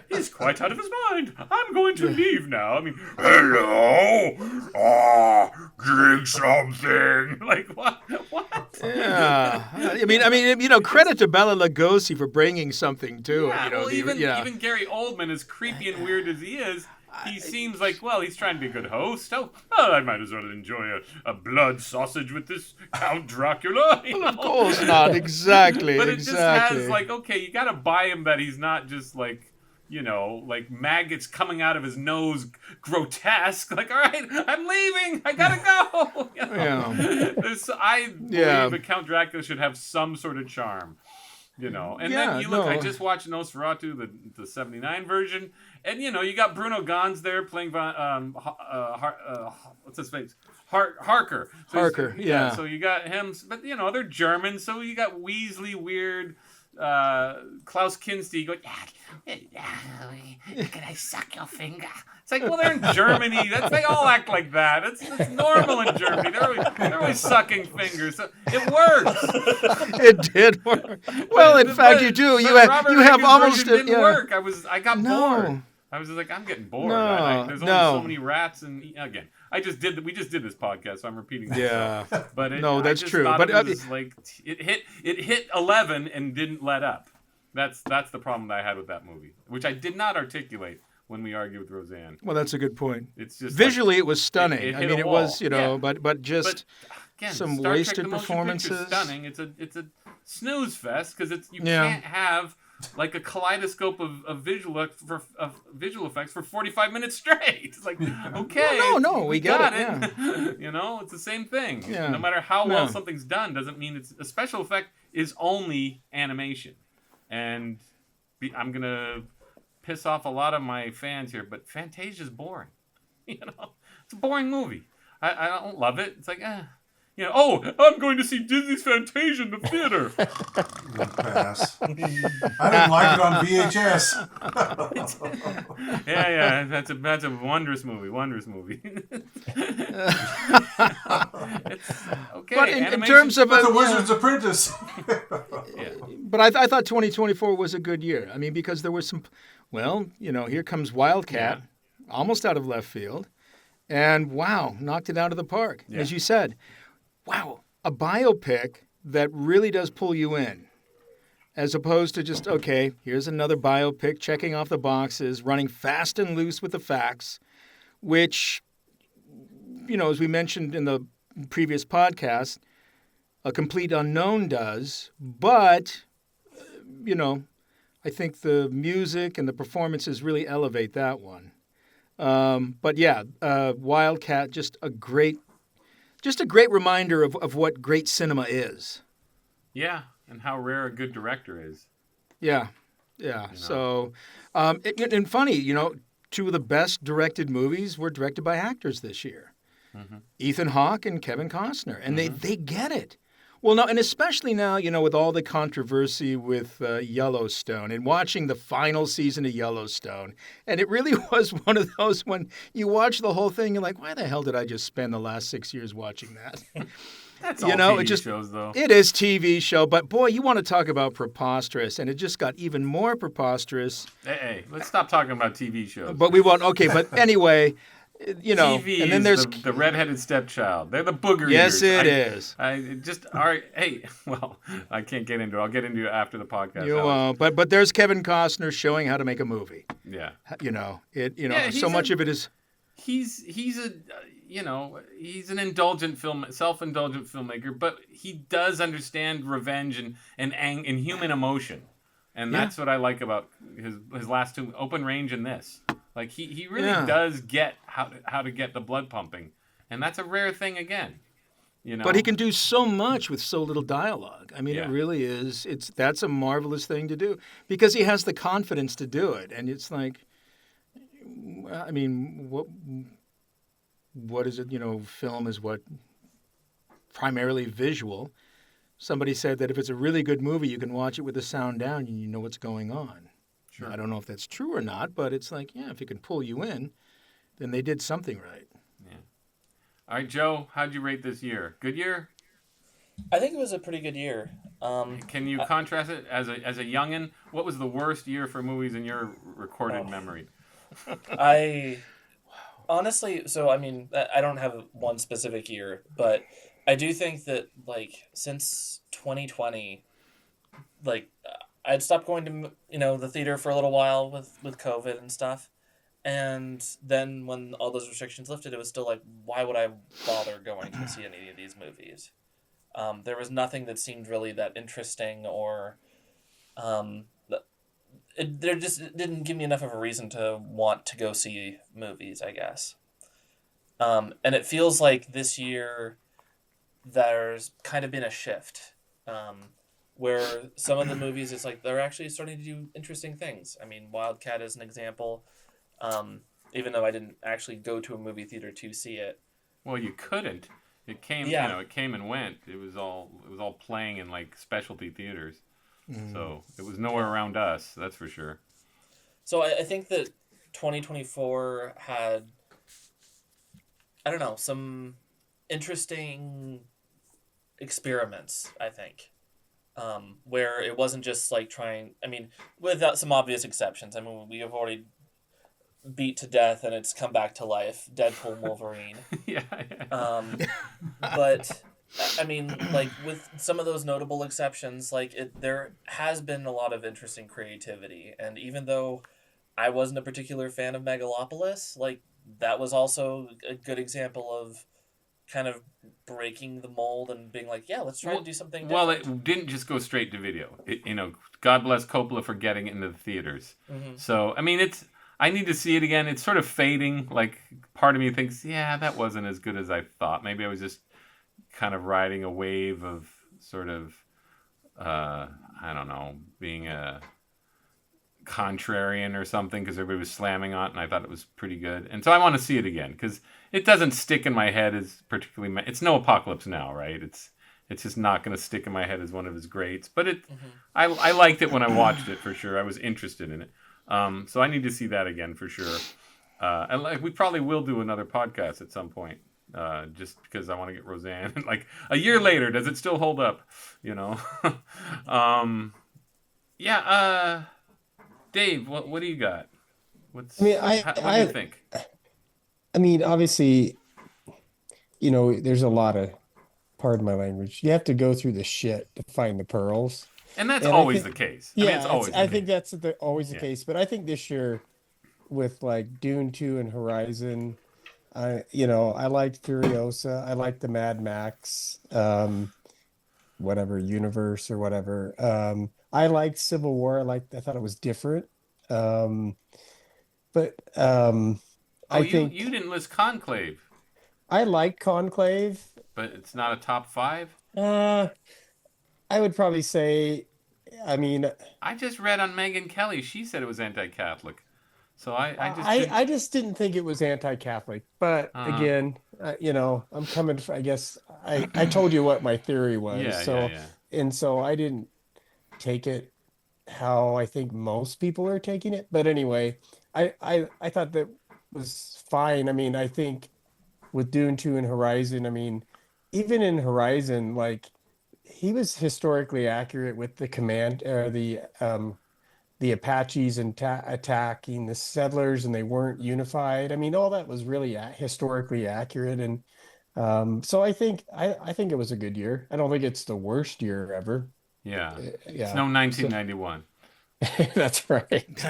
he's quite out of his mind. I'm going to leave now." I mean, hello, drink something. Like what? Yeah, I mean, credit to Bela Lugosi for bringing something to Yeah, it. well, even Gary Oldman, as creepy and weird as he is, he seems like, well, he's trying to be a good host. Oh, well, I might as well enjoy a blood sausage with this Count Dracula. you Of know? course not. Exactly. But it exactly. just has, like, okay, you gotta buy him that he's not just, like, like maggots coming out of his nose, grotesque. Like, all right, I'm leaving. I gotta go. Yeah. I believe that Count Dracula should have some sort of charm. And then you look. I just watched Nosferatu, the '79 version, and you got Bruno Ganz there playing what's his face, Harker. Harker, yeah. So you got him, but they're German, so you got Weasley, weird. Klaus Kinski going, can I suck your finger? It's like, well, they're in Germany. They all act like that. It's normal in Germany. They're always sucking fingers. So it works. It did work. Well, in fact, you do. You have Eggers' almost version didn't yeah. work. I got No. bored. I was just like, I'm getting bored. No, There's only no. so many rats, and again, we just did this podcast, so I'm repeating myself. Yeah. But No, that's I just true. thought But, it was like it hit 11 and didn't let up. That's the problem that I had with that movie, which I did not articulate when we argued with Roseanne. Well, that's a good point. It's just Visually, it was stunning. it I hit mean, a it was, wall. but just again, some Star Trek, wasted the motion performances. picture's stunning. It's a snooze fest because you Yeah. can't have like a kaleidoscope of visual effects for 45 minutes straight. It's like, okay, No, we get got it, it's the same thing. Yeah. No matter how well No. something's done, doesn't mean it's a special effect is only animation. And I'm gonna piss off a lot of my fans here, but Fantasia's boring. It's a boring movie. I don't love it. It's like, You know, oh, I'm going to see Disney's Fantasia in the theater. Pass. I didn't like it on VHS. Yeah, that's a wondrous movie. It's okay. But in animation- terms of But the Wizard's Apprentice. yeah. But I thought 2024 was a good year. I mean, because there was some, well, here comes Wildcat, almost out of left field, and wow, knocked it out of the park. Yeah. As you said, wow, a biopic that really does pull you in, as opposed to just, okay, here's another biopic checking off the boxes, running fast and loose with the facts, which, as we mentioned in the previous podcast, A Complete Unknown does, but, I think the music and the performances really elevate that one. But yeah, Wildcat, just a great reminder of what great cinema is. Yeah, and how rare a good director is. Yeah. So, and funny, two of the best directed movies were directed by actors this year. Mm-hmm. Ethan Hawke and Kevin Costner. And they get it. Well, no, and especially now, with all the controversy with Yellowstone and watching the final season of Yellowstone. And it really was one of those when you watch the whole thing, you're like, why the hell did I just spend the last 6 years watching that? That's all TV it just shows, though. It is TV show, but boy, you want to talk about preposterous, and it just got even more preposterous. Hey, let's stop talking about TV shows. But we won't. Okay, but anyway, TV and then there's the redheaded stepchild. They're the booger yes, eaters. it is. I just all right. Hey, well, I can't get into it. I'll get into it after the podcast. You won't. But there's Kevin Costner showing how to make a movie. Yeah. So much of it is. He's an indulgent self-indulgent filmmaker, but he does understand revenge and human emotion, and that's what I like about his last two, Open Range and this. Like he really does get how to get the blood pumping, and that's a rare thing again. But he can do so much with so little dialogue. I mean, it really is. That's a marvelous thing to do because he has the confidence to do it, and it's like, I mean, what is it? Film is what primarily visual. Somebody said that if it's a really good movie, you can watch it with the sound down and you know what's going on. Sure. I don't know if that's true or not, but it's like, if it can pull you in, then they did something right. Yeah. All right, Joe, how'd you rate this year? Good year? I think it was a pretty good year. Can you contrast it as a youngin'? What was the worst year for movies in your recorded memory? Honestly, so I mean, I don't have one specific year, but I do think that since 2020, I'd stopped going to the theater for a little while with COVID and stuff, and then when all those restrictions lifted, it was still like, why would I bother going to see any of these movies? There was nothing that seemed really that interesting or there just didn't give me enough of a reason to want to go see movies, I guess. And it feels like this year there's kind of been a shift where some of the movies, it's like they're actually starting to do interesting things. I mean, Wildcat is an example, even though I didn't actually go to a movie theater to see it. Well, you couldn't. It came, it came and went. It was all playing in specialty theaters. So it was nowhere around us, that's for sure. So I think that 2024 had, I don't know, some interesting experiments, I think, where it wasn't just trying, I mean, without some obvious exceptions. I mean, we have already beat to death and it's come back to life, Deadpool and Wolverine. Yeah. But I mean, with some of those notable exceptions, there has been a lot of interesting creativity. And even though I wasn't a particular fan of Megalopolis, that was also a good example of kind of breaking the mold and being let's try to do something different. Well, it didn't just go straight to video. God bless Coppola for getting it into the theaters. Mm-hmm. So, I mean, I need to see it again. It's sort of fading. Part of me thinks, that wasn't as good as I thought. Maybe I was just kind of riding a wave of sort of, I don't know, being contrarian or something because everybody was slamming on it, and I thought it was pretty good. And so I want to see it again because it doesn't stick in my head as particularly. It's no Apocalypse Now, right? It's just not going to stick in my head as one of his greats. But I liked it when I watched it for sure. I was interested in it. So I need to see that again for sure. And we probably will do another podcast at some point. Just because I want to get Roseanne. Like a year later, does it still hold up? You know? Dave, what do you got? What do you think? I mean, obviously, there's a lot of, pardon my language, you have to go through the shit to find the pearls. And that's always the case. I think that's always the case. But I think this year, with like Dune 2 and Horizon, I liked Furiosa. I liked the Mad Max, whatever universe or whatever. I liked Civil War. I thought it was different. I think you didn't list Conclave. I like Conclave, but it's not a top 5. I would probably say, I just read on Megyn Kelly. She said it was anti-Catholic. So I just didn't think it was anti-Catholic. But again, I'm coming. I guess I told you what my theory was. And so I didn't take it how I think most people are taking it. But anyway, I thought that was fine. I mean, I think with Dune 2 and Horizon, even in Horizon, like he was historically accurate with the command or the Apaches and attacking the settlers, and they weren't unified. All that was really historically accurate, and so I think it was a good year. I don't think it's the worst year ever. Yeah. It's no 1991. That's right.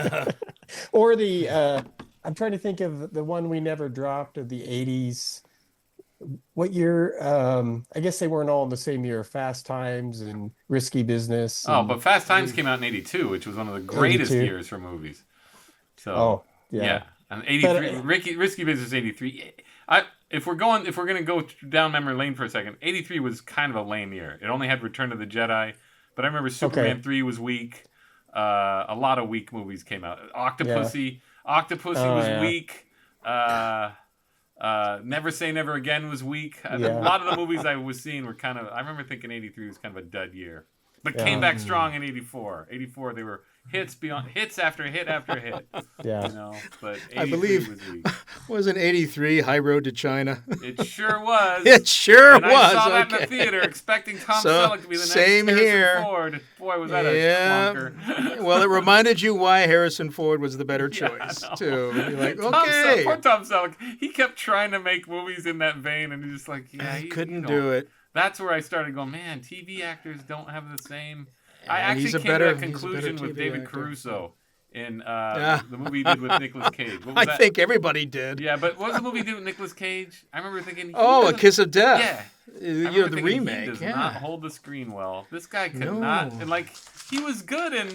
Or I'm trying to think of the one we never dropped of the 80s. What year? I guess they weren't all in the same year. Fast Times and Risky Business. But Fast Times came out in 82, which was one of the greatest years for movies. So yeah. And 83, Risky Business 83. If we're gonna go down memory lane for a second, 83 was kind of a lame year. It only had Return of the Jedi, but I remember Superman 3 was weak. A lot of weak movies came out. Octopussy was weak. Never Say Never Again was weak. A lot of the movies I was seeing were kind of. I remember thinking 83 was kind of a dud year, but came back strong in 84. 84 they were hits after hit after hit. Yeah. But 83 I believe was weak. wasn't 83 High Road to China? It sure was. It sure and was. I saw that in the theater, expecting Tom Selleck to be the next Harrison Ford. Boy, was that a clunker. Well, it reminded you why Harrison Ford was the better choice, too. You're like, okay. Poor Tom Selleck. He kept trying to make movies in that vein, and he's just like, he couldn't do it. That's where I started going, man, TV actors don't have the same. I actually came to that conclusion with David Caruso in the movie he did with Nicolas Cage. What was that? I think everybody did. Yeah, but what was the movie he did with Nicolas Cage? I remember thinking... A Kiss of Death. Yeah. The remake. He does not hold the screen well. This guy could not... And he was good in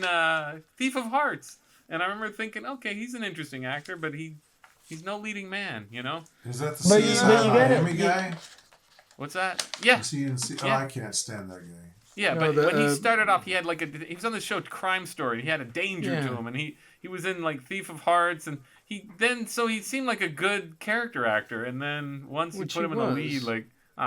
Thief of Hearts. And I remember thinking, okay, he's an interesting actor, but he's no leading man, Is that the Miami guy? What's that? Yeah. I can't stand that guy. Yeah, but when he started off, he had he was on the show Crime Story. He had a danger to him, and he was in Thief of Hearts, and he seemed like a good character actor. And then once you put him in the lead,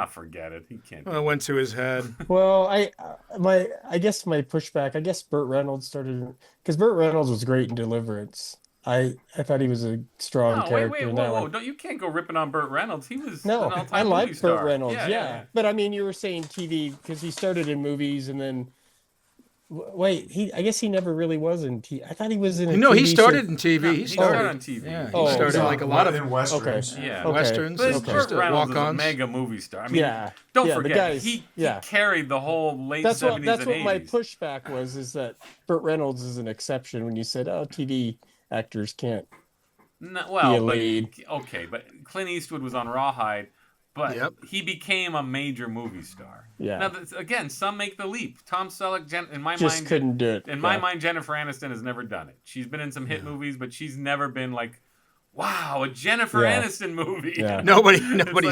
forget it, he can't. Well, it went to his head. Well, I guess my pushback. I guess Burt Reynolds started because Burt Reynolds was great in Deliverance. I thought he was a strong character. Whoa! You can't go ripping on Burt Reynolds. He was I like Burt Reynolds. Yeah. But you were saying TV because he started in movies and then. Wait, I guess he never really was in TV. I thought he was in. He started in TV. He started on TV. Yeah, he started a lot of in westerns. Okay. Yeah, westerns. But Burt Reynolds is a mega movie star. Don't forget, he carried the whole late 70s and 80s. That's what my pushback was. Is that Burt Reynolds is an exception when you said, TV actors can't be a lead. But Clint Eastwood was on Rawhide, but he became a major movie star. Yeah. Now, again, some make the leap. Tom Selleck, in my just mind, couldn't do it. In my mind, Jennifer Aniston has never done it. She's been in some hit movies, but she's never been like, wow, a Jennifer Aniston movie. Yeah. Nobody. Nobody.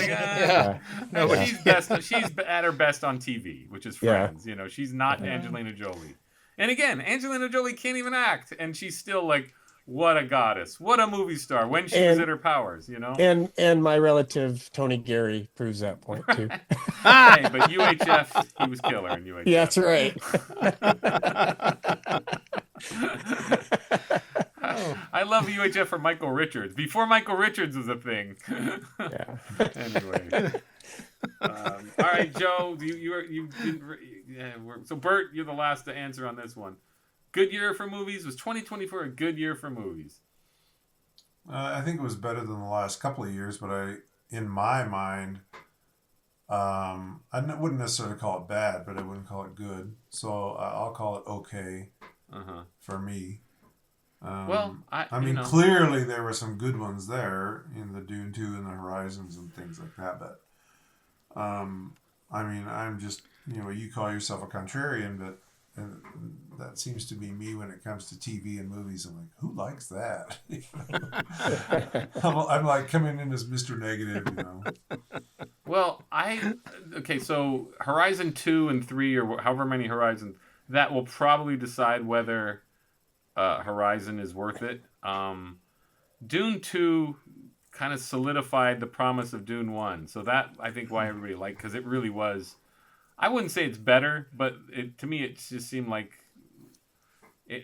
She's at her best on TV, which is Friends. She's not Angelina Jolie. And again, Angelina Jolie can't even act, and she's still like, what a goddess, what a movie star when she was at her powers, you know. And my relative Tony Gary proves that point too. Hey, but UHF, he was killer in UHF. Yeah, that's right. I love UHF for Michael Richards before Michael Richards was a thing. Yeah. Anyway. All right, Joe. So Bert, you're the last to answer on this one. Good year for movies? Was 2024 a good year for movies? I think it was better than the last couple of years, but in my mind, I wouldn't necessarily call it bad, but I wouldn't call it good. So I'll call it okay for me. I mean, clearly there were some good ones there in the Dune 2 and the Horizons and things like that, but I mean, I'm just, you call yourself a contrarian, but that seems to be me when it comes to TV and movies. I'm like, who likes that? I'm like coming in as Mr. Negative, Well, so Horizon 2 and 3, or however many Horizons, that will probably decide whether Horizon is worth it. Dune 2 kind of solidified the promise of Dune 1. So that, I think, why everybody liked, because it really was, I wouldn't say it's better, but to me it just seemed like,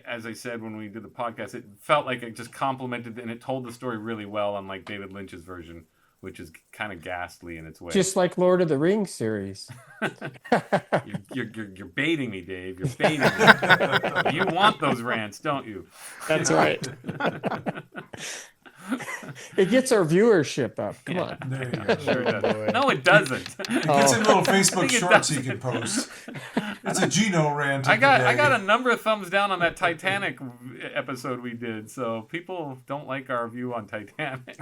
as I said when we did the podcast, it felt like it just complemented and it told the story really well, unlike David Lynch's version, which is kind of ghastly in its way. Just like Lord of the Rings series. You're baiting me, Dave. You're baiting me. You want those rants, don't you? That's right. It gets our viewership up. Come on. There you go. Sure does. No, it doesn't. It gets in little Facebook shorts you can post. It's a Gino rant. I got a number of thumbs down on that Titanic episode we did, so people don't like our view on Titanic.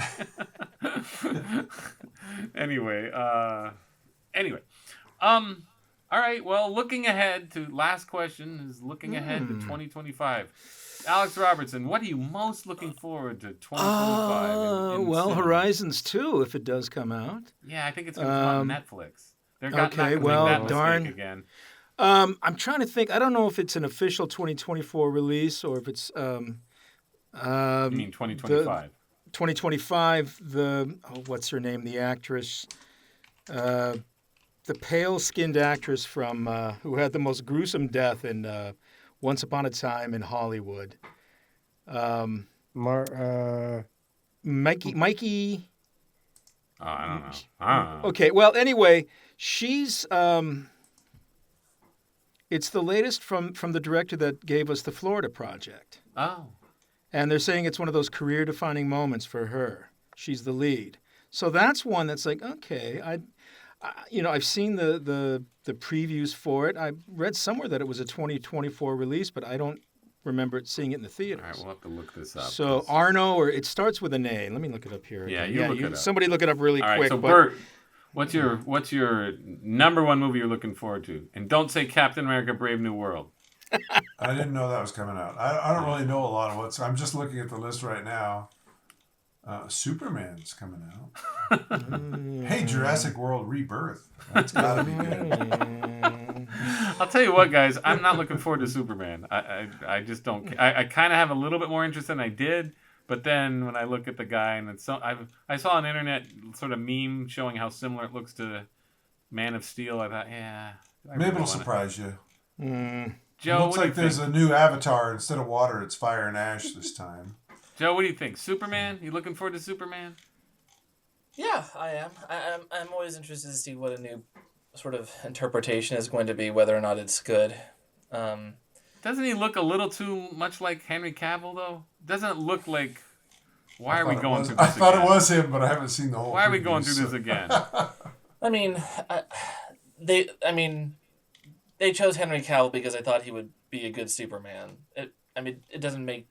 Anyway. All right. Well, looking ahead to last question is looking ahead to 2025. Alex Robertson, what are you most looking forward to 2025? In Well, cinema? Horizons 2, if it does come out. Yeah, I think it's going to come on Netflix. They're not okay, gonna well, make that darn. mistake again. I'm trying to think. I don't know if it's an official 2024 release or if it's You mean 2025? 2025. What's her name? The actress, the pale-skinned actress from who had the most gruesome death in Once Upon a Time in Hollywood. Mikey. Oh, I don't know. Okay. Well, anyway, she's. It's the latest from the director that gave us the Florida Project. Oh. And they're saying it's one of those career-defining moments for her. She's the lead. So that's one that's like, okay, I've seen the previews for it. I read somewhere that it was a 2024 release, but I don't remember seeing it in the theaters. All right, we'll have to look this up. So Arno, or it starts with an A. Let me look it up here. Yeah, look it up. Somebody look it up really All right, quick. so Bert, what's your number one movie you're looking forward to? And don't say Captain America: Brave New World. I didn't know that was coming out. I don't really know a lot of what's. I'm just looking at the list right now. Superman's coming out. Hey, Jurassic World Rebirth. That's gotta be good. I'll tell you what, guys. I'm not looking forward to Superman. I just don't. I kind of have a little bit more interest than I did. But then when I look at the guy, and I saw an internet sort of meme showing how similar it looks to Man of Steel. I thought, yeah. Maybe it'll surprise you. Joe, looks like there's a new avatar. Instead of water, it's fire and ash this time. Joe, what do you think? Superman? You looking forward to Superman? Yeah, I am. I'm always interested to see what a new sort of interpretation is going to be, whether or not it's good. Doesn't he look a little too much like Henry Cavill, though? Doesn't it look like... Why are we going through this again? I thought it was him, but I haven't seen the whole Why are we going through this again? They chose Henry Cavill because I thought he would be a good Superman. It doesn't make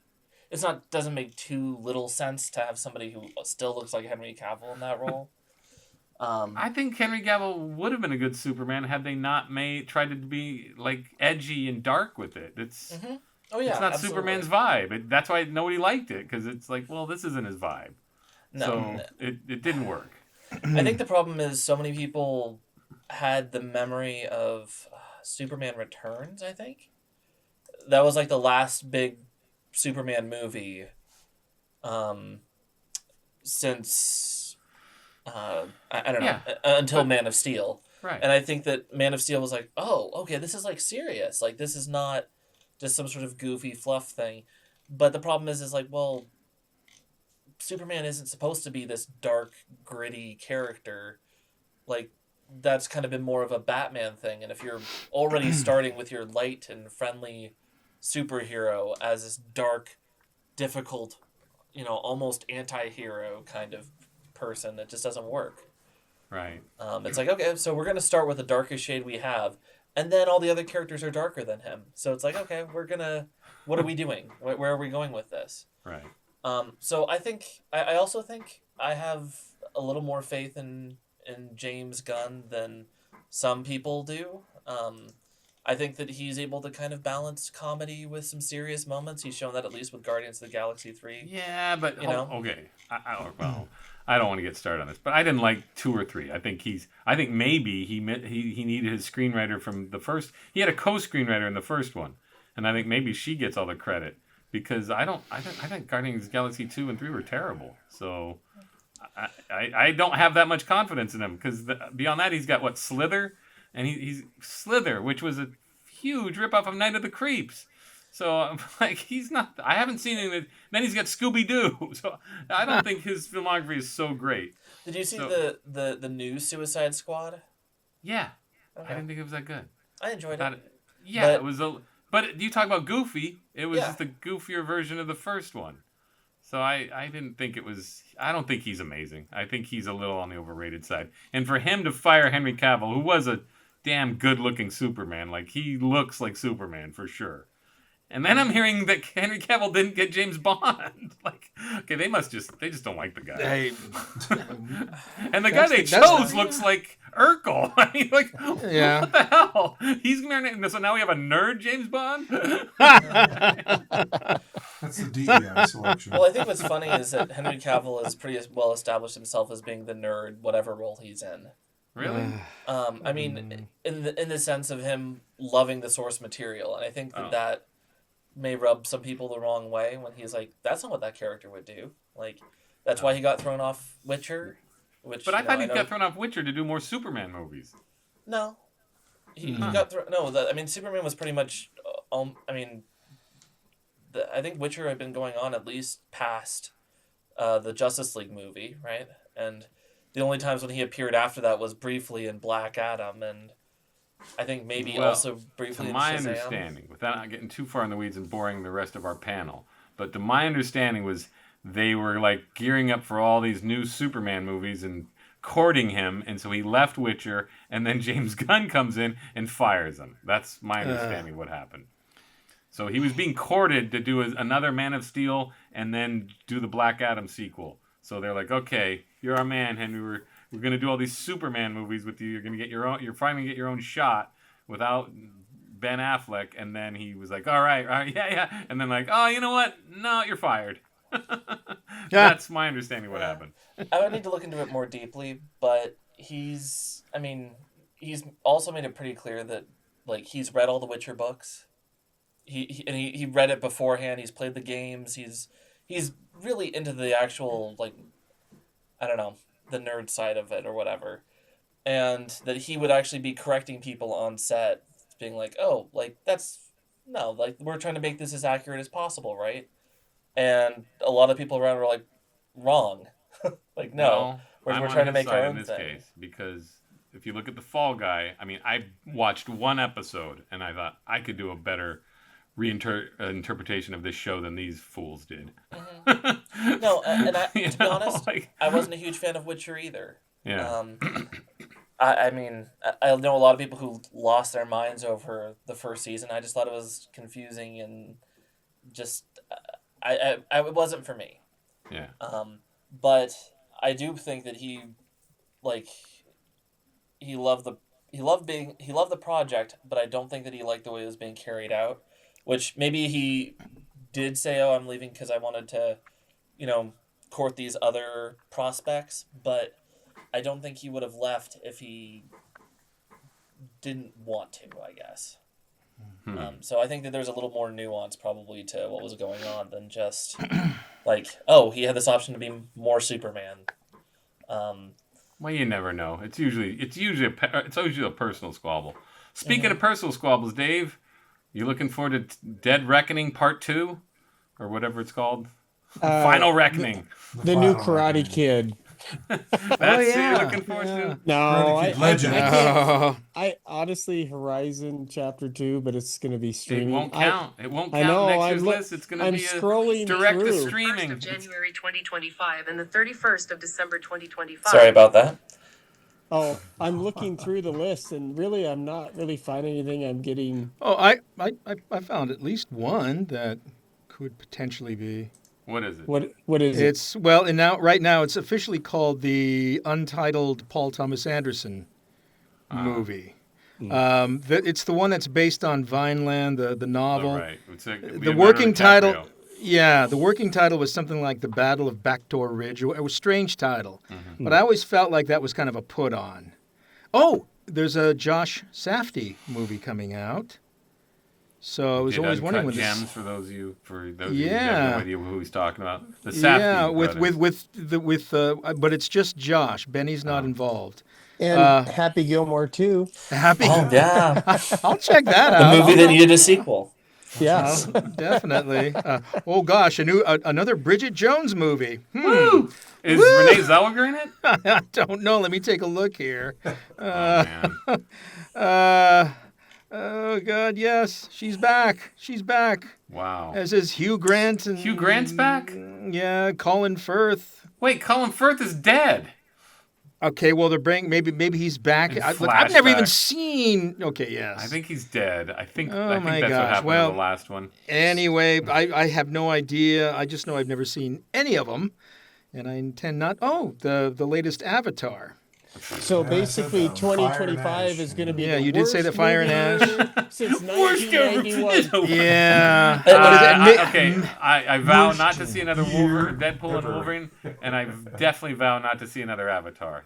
too little sense to have somebody who still looks like Henry Cavill in that role. I think Henry Cavill would have been a good Superman had they not tried to be like edgy and dark with it. It's Oh yeah, it's not absolutely. Superman's vibe. That's why nobody liked it, because it's like, well, this isn't his vibe. No, it didn't work. I think the problem is so many people had the memory of Superman Returns. I think that was like the last big Superman movie since I don't know Yeah, until but Man of Steel. right. And I think that Man of Steel was like, oh, okay, this is like serious. Like this is not just some sort of goofy fluff thing. But the problem is like, well, Superman isn't supposed to be this dark, gritty character. Like that's kind of been more of a Batman thing. And if you're already starting with your light and friendly superhero as this dark, difficult, almost anti-hero kind of person, it just doesn't work. Right. It's like, okay, so we're going to start with the darkest shade we have, and then all the other characters are darker than him. So it's like, okay, what are we doing? Where are we going with this? Right. So I also think I have a little more faith in James Gunn than some people do. I think that he's able to kind of balance comedy with some serious moments. He's shown that at least with Guardians of the Galaxy 3. Yeah, but You know? okay. I don't want to get started on this, but I didn't like 2 or 3. I think maybe he needed his screenwriter from the first. He had a co-screenwriter in the first one, and I think maybe she gets all the credit because I think Guardians of the Galaxy 2 and 3 were terrible. So I don't have that much confidence in him because beyond that he's got Slither, and he's Slither, which was a huge ripoff of Night of the Creeps. So I'm like, he's not. I haven't seen him. Then he's got Scooby Doo. So I don't think his filmography is so great. Did you see the new Suicide Squad? Yeah, Okay. I didn't think it was that good. I enjoyed it. Yeah, But- it was a. But you talk about goofy. It was Yeah. just a goofier version of the first one. So I didn't think it was. I don't think he's amazing. I think he's a little on the overrated side. And for him to fire Henry Cavill, who was a damn good-looking Superman, like he looks like Superman for sure. And then I'm hearing that Henry Cavill didn't get James Bond. Like, okay, they just don't like the guy. Hey, And the guy they that's chose the- looks like Urkel. I mean, like, Yeah. what the hell? He's gonna. So now we have a nerd James Bond. That's the DEI selection. Well, I think what's funny is that Henry Cavill has pretty well established himself as being the nerd, whatever role he's in. Really? I mean, in the sense of him loving the source material, and I think that may rub some people the wrong way when he's like, "That's not what that character would do." Like, that's why he got thrown off Witcher. Which, But I thought he know- got thrown off Witcher to do more Superman movies. No, he got thrown. No, I mean, Superman was pretty much. I mean, I think Witcher had been going on at least past the Justice League movie, right? And the only times when he appeared after that was briefly in Black Adam, and I think maybe Well, also To briefly in my Shazam. understanding, without not getting too far in the weeds and boring the rest of our panel, but to my understanding was they were like gearing up for all these new Superman movies and courting him, and so he left Witcher, and then James Gunn comes in and fires him. That's my understanding of what happened. So he was being courted to do another Man of Steel and then do the Black Adam sequel. So they're like, okay, you're our man, Henry. We're going to do all these Superman movies with you. You're going to get your own. You're finally get your own shot without Ben Affleck. And then he was like, all right, yeah. And then like, oh, you know what? No, you're fired. That's my understanding of what happened. I would need to look into it more deeply, but he's also made it pretty clear that like he's read all the Witcher books. He read it beforehand. He's played the games. He's really into the actual like, I don't know, the nerd side of it or whatever, and that he would actually be correcting people on set, being like, oh, like like we're trying to make this as accurate as possible, right? And a lot of people around were like, wrong. Like, no, I'm we're on trying to his make side our in own this thing. case because if you look at the Fall Guy, I mean, I watched one episode and I thought I could do a better interpretation of this show than these fools did. No, and to be know, honest, like- I wasn't a huge fan of Witcher either. Yeah. I mean, I know a lot of people who lost their minds over the first season. I just thought it was confusing and just, it wasn't for me. Yeah. But I do think that he loved the project, but I don't think that he liked the way it was being carried out. Which maybe he did say, "Oh, I'm leaving because I wanted to, court these other prospects." But I don't think he would have left if he didn't want to, I guess. So I think that there's a little more nuance probably to what was going on than just like, oh, he had this option to be more Superman. Well, you never know. It's usually a personal squabble. Speaking of personal squabbles, Dave, you looking forward to Dead Reckoning Part 2? Or whatever it's called? Final Reckoning. The new Karate Kid. That's what you're looking forward to? No, Legend. I can't. I honestly, Horizon Chapter 2, but it's going to be It streaming. won't count. It won't count I know, next I'm year's look- list. It's going to I'm be scrolling direct to through. streaming. 1st of January 2025 and the 31st of December 2025. Sorry about that. Oh, I'm looking through the list, and really, I'm not really finding anything. I'm getting. Oh, I found at least one that could potentially be. What is it? What is it? It's and right now it's officially called the Untitled Paul Thomas Anderson movie. It's the one that's based on Vineland, the novel. Oh, right. It's The Leonardo working title, DiCaprio. the working title was something like The Battle of Backdoor Ridge. It was a strange title, but I always felt like that was kind of a put on. Oh, there's a Josh Safdie movie coming out. So I was Did always wondering Uncut when Gems for those of you who have no idea who he's talking about. The Safdie but it's just Josh. Benny's not involved. And Happy Gilmore too. Happy. Oh, yeah. I'll check that The out. movie that needed a sequel. Yes. Definitely. Oh gosh, another Bridget Jones movie. Woo! Is Renee Zellweger in it? I don't know. Let me take a look here. Man. Oh God, yes, she's back. She's back. Wow. As is Hugh Grant and Hugh Grant's back? Yeah, Colin Firth. Wait, Colin Firth is dead. Okay, well they're bringing maybe he's back. In I've never even flashback. seen. Okay, yes. I think he's dead. I think Oh, my that's gosh. what happened Well, in the last one. Anyway, I have no idea. I just know I've never seen any of them, and I intend not. Oh, the latest Avatar. So basically, I said that. 2025 is going to be. Yeah, the you did say worst the Fire and movie Ash. since Worst ever 1991. Yeah. I vow not to see another Deadpool and Wolverine, and I definitely vow not to see another Avatar.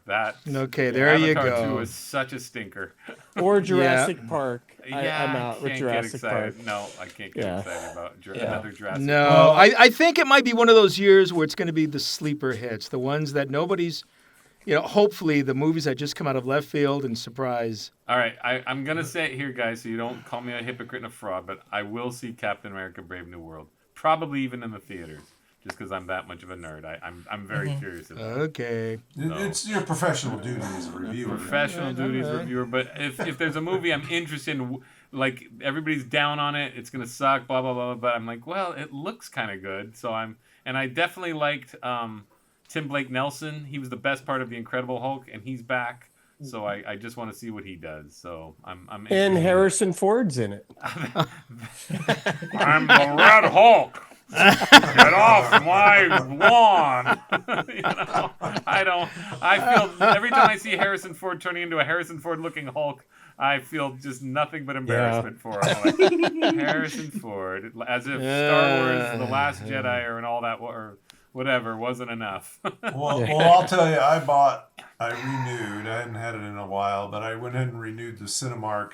Okay, there you Avatar 2 go. is such a stinker. Or Jurassic Park. Yeah, I'm out I with can't Jurassic get excited. Park. No, I can't get Yeah. excited about Yeah. another Jurassic No, Park. I think it might be one of those years where it's going to be the sleeper hits, the ones that nobody's, hopefully the movies that just come out of left field and surprise. All right, I'm going to say it here, guys, so you don't call me a hypocrite and a fraud, but I will see Captain America Brave New World. Probably even in the theaters, just because I'm that much of a nerd. I'm very curious about it. Okay. It's your professional duty as a reviewer. Professional duties alright. reviewer, but if there's a movie I'm interested in, like everybody's down on it, it's gonna suck, blah blah blah. But I'm like, well, it looks kind of good, so I definitely liked Tim Blake Nelson. He was the best part of the Incredible Hulk, and he's back. So I just want to see what he does. So I'm And interested. Harrison Ford's in it. I'm the Red Hulk. Get off my lawn. I feel every time I see Harrison Ford turning into a Harrison Ford looking Hulk, I feel just nothing but embarrassment for him. Like, Harrison Ford, as if Star Wars, The Last Jedi, and all that, or whatever, wasn't enough. Well, I'll tell you, I renewed. I hadn't had it in a while, but I went ahead and renewed the Cinemark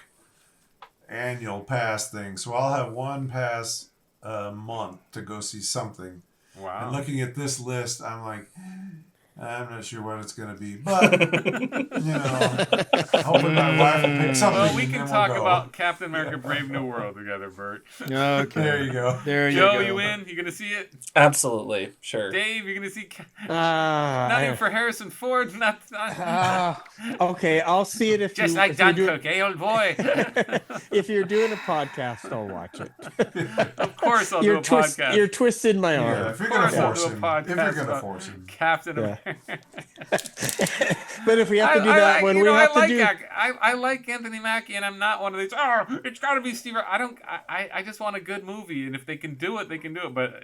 annual pass thing. So I'll have one pass a month to go see something. Wow. And looking at this list, I'm like, I'm not sure what it's going to be, but hoping my wife will pick something. Well, we and can then talk we'll go. about Captain America: Brave New World together, Bert. Okay. There you go. There you Joe, go. you in? You gonna see it? Absolutely. Sure. Dave, you gonna see? Nothing for Harrison Ford. Not Okay, I'll see it if just you like if you're doing- Dunkirk, old boy. if you're doing a podcast, I'll watch it. Of course, I'll do a podcast. You're twisting my arm. Yeah, if you're going to I'll force do a him. If podcast you're going to about force him. Captain Yeah. America. But if we have to do that one, we have to do. I like Anthony Mackie, and I'm not one of these. Oh, it's got to be Steve. I just want a good movie, and if they can do it, they can do it. But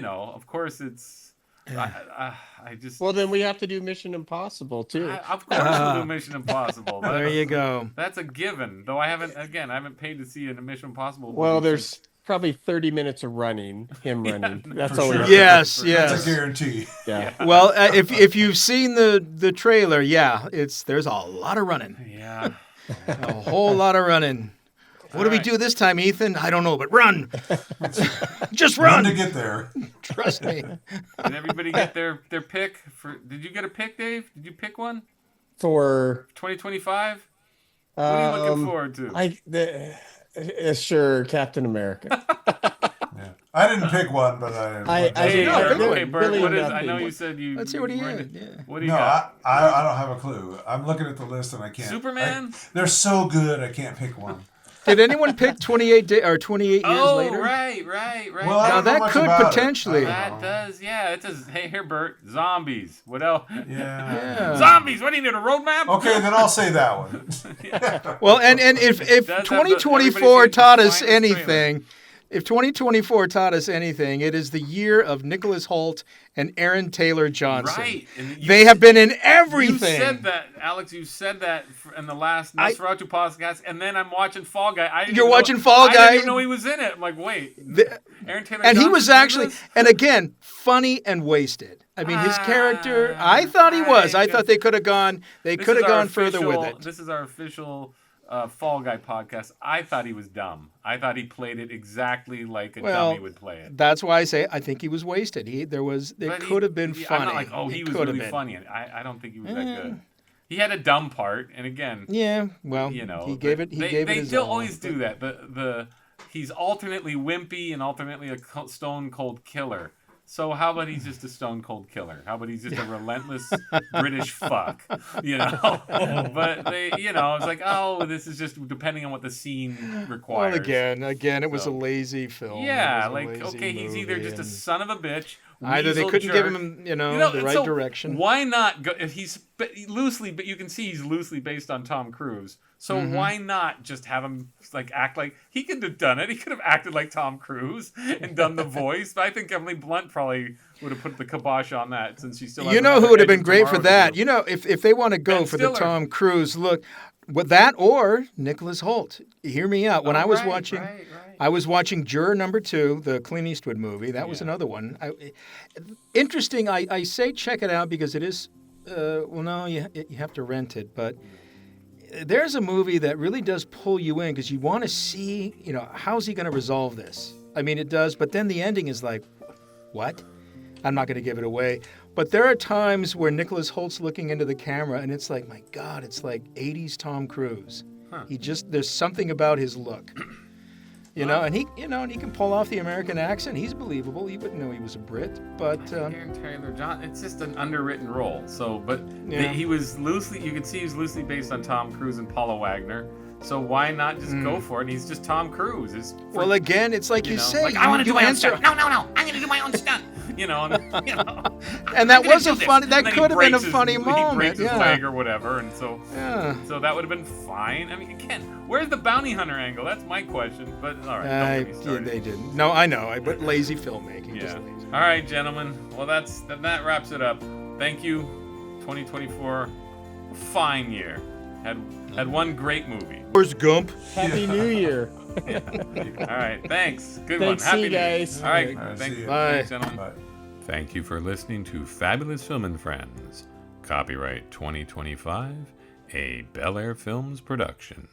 of course, it's. I just. Well, then we have to do Mission Impossible too. Of course, we'll do Mission Impossible. There you go. That's a given. Though I haven't paid to see a Mission Impossible. Well, movie there's since- probably 30 minutes of running. That's for all. we sure. have to do. Yes, That's yes. a guarantee. Yeah. Well, if you've seen the trailer, there's a lot of running, Yeah. a whole lot of running. What do we right. do this time, Ethan? I don't know, but run. Just Run to run. get there. Trust me. Did everybody get their pick? Did you get a pick, Dave? Did you pick one? For 2025? What are you looking forward to? Sure, Captain America. Yeah. I didn't pick one, but I Hey, No, pick okay, one. Bert, Really what is? I nothing. know you said you. Let's see what he you had. weren't- Yeah. What do you No, got? I don't have a clue. I'm looking at the list and I can't. Superman? They're so good, I can't pick one. Did anyone pick 28 or 28 years Oh, later? right. Well, I Now don't know that much could about it. potentially- I don't That know. does, yeah. It does. Hey, here, Bert. Zombies. What else? Yeah. Zombies. What do you need? A roadmap? Okay, then I'll say that one. Well, and if Does have the- 2024 everybody taught sees us the finest anything, if 2024 taught us anything, it is the year of Nicholas Hoult and Aaron Taylor Johnson. Right. And you They have been in everything. You said that, Alex. You said that in the last Nosferatu podcast, and then I'm watching Fall Guy. I didn't You're even know- watching Fall I Guy? didn't even know he was in it. I'm like, wait, Aaron Taylor. And he Johnson's was in actually, this? and again, funny and wasted. I mean, his character, I thought he was. I thought they could have gone. They This could is have our gone further with official- it. This is our official Fall Guy podcast. I thought he was dumb. I thought he played it exactly like a dummy would play it. That's why I say I think he was wasted. It But could have been I'm funny. not like, oh, he It was could have really been. funny. I don't think he was that good. He had a dumb part, and again, Yeah, well, you know, he gave it. He gave it They his still all. always do that. He's alternately wimpy and alternately a stone cold killer. So how about he's just a stone cold killer? How about he's just a relentless British fuck? You know, but it's like, oh, this is just depending on what the scene requires. Well, again, it was a So- lazy film. Yeah, It was a like lazy okay, he's either movie, just a and son of a bitch. either they weasel couldn't jerk. give him, the and right so direction. Why not go? If he's loosely, but you can see he's loosely based on Tom Cruise. So Mm-hmm. why not just have him like act like he could have done it? He could have acted like Tom Cruise and done the voice. But I think Emily Blunt probably would have put the kibosh on that since she still. Has You know another who would have Edge been of great for Tomorrow to that? do. You know, if they want to go Ben for Stiller. the Tom Cruise look, with that or Nicholas Hoult. Hear me out. When Oh, I was right, watching, right. I was watching Juror Number 2, the Clint Eastwood movie. That was Yeah. another one. Interesting. I say check it out because it is. Well, no, you have to rent it, but. There's a movie that really does pull you in because you want to see, how's he going to resolve this? I mean, it does, but then the ending is like, what? I'm not going to give it away. But there are times where Nicholas Holt's looking into the camera and it's like, my God, it's like 80s Tom Cruise. Huh. There's something about his look. And he can pull off the American accent. He's believable. You wouldn't know he was a Brit, but Aaron Taylor John, it's just an underwritten role. So, but Yeah. he was loosely, you could see he was loosely based on Tom Cruise and Paula Wagner. So why not just go for it? And he's just Tom Cruise. well, again, it's like you know, say, like, I want to do my own answer- stunt. No, I'm going to do my own stunt. And And that I'm gonna was do a this. funny. And That then he could have been a breaks his- funny He moment. breaks his Yeah. leg or whatever, and so Yeah. that would have been fine. I mean, again, where's the bounty hunter angle? That's my question. But all right, don't get me Yeah, started. they didn't. No, I know. But lazy filmmaking. Just Yeah. lazy. All right, gentlemen. Well, that wraps it up. Thank you. 2024, fine year. Had one great movie. Where's Gump? Happy New Year. All right, thanks. Good Thanks, one. Happy see you New Year. guys. All right, All right, thanks, see ya. Bye. thanks, gentlemen. But Thank you for listening to Fabulous Film and Friends. Copyright 2025, a Bel Air Films production.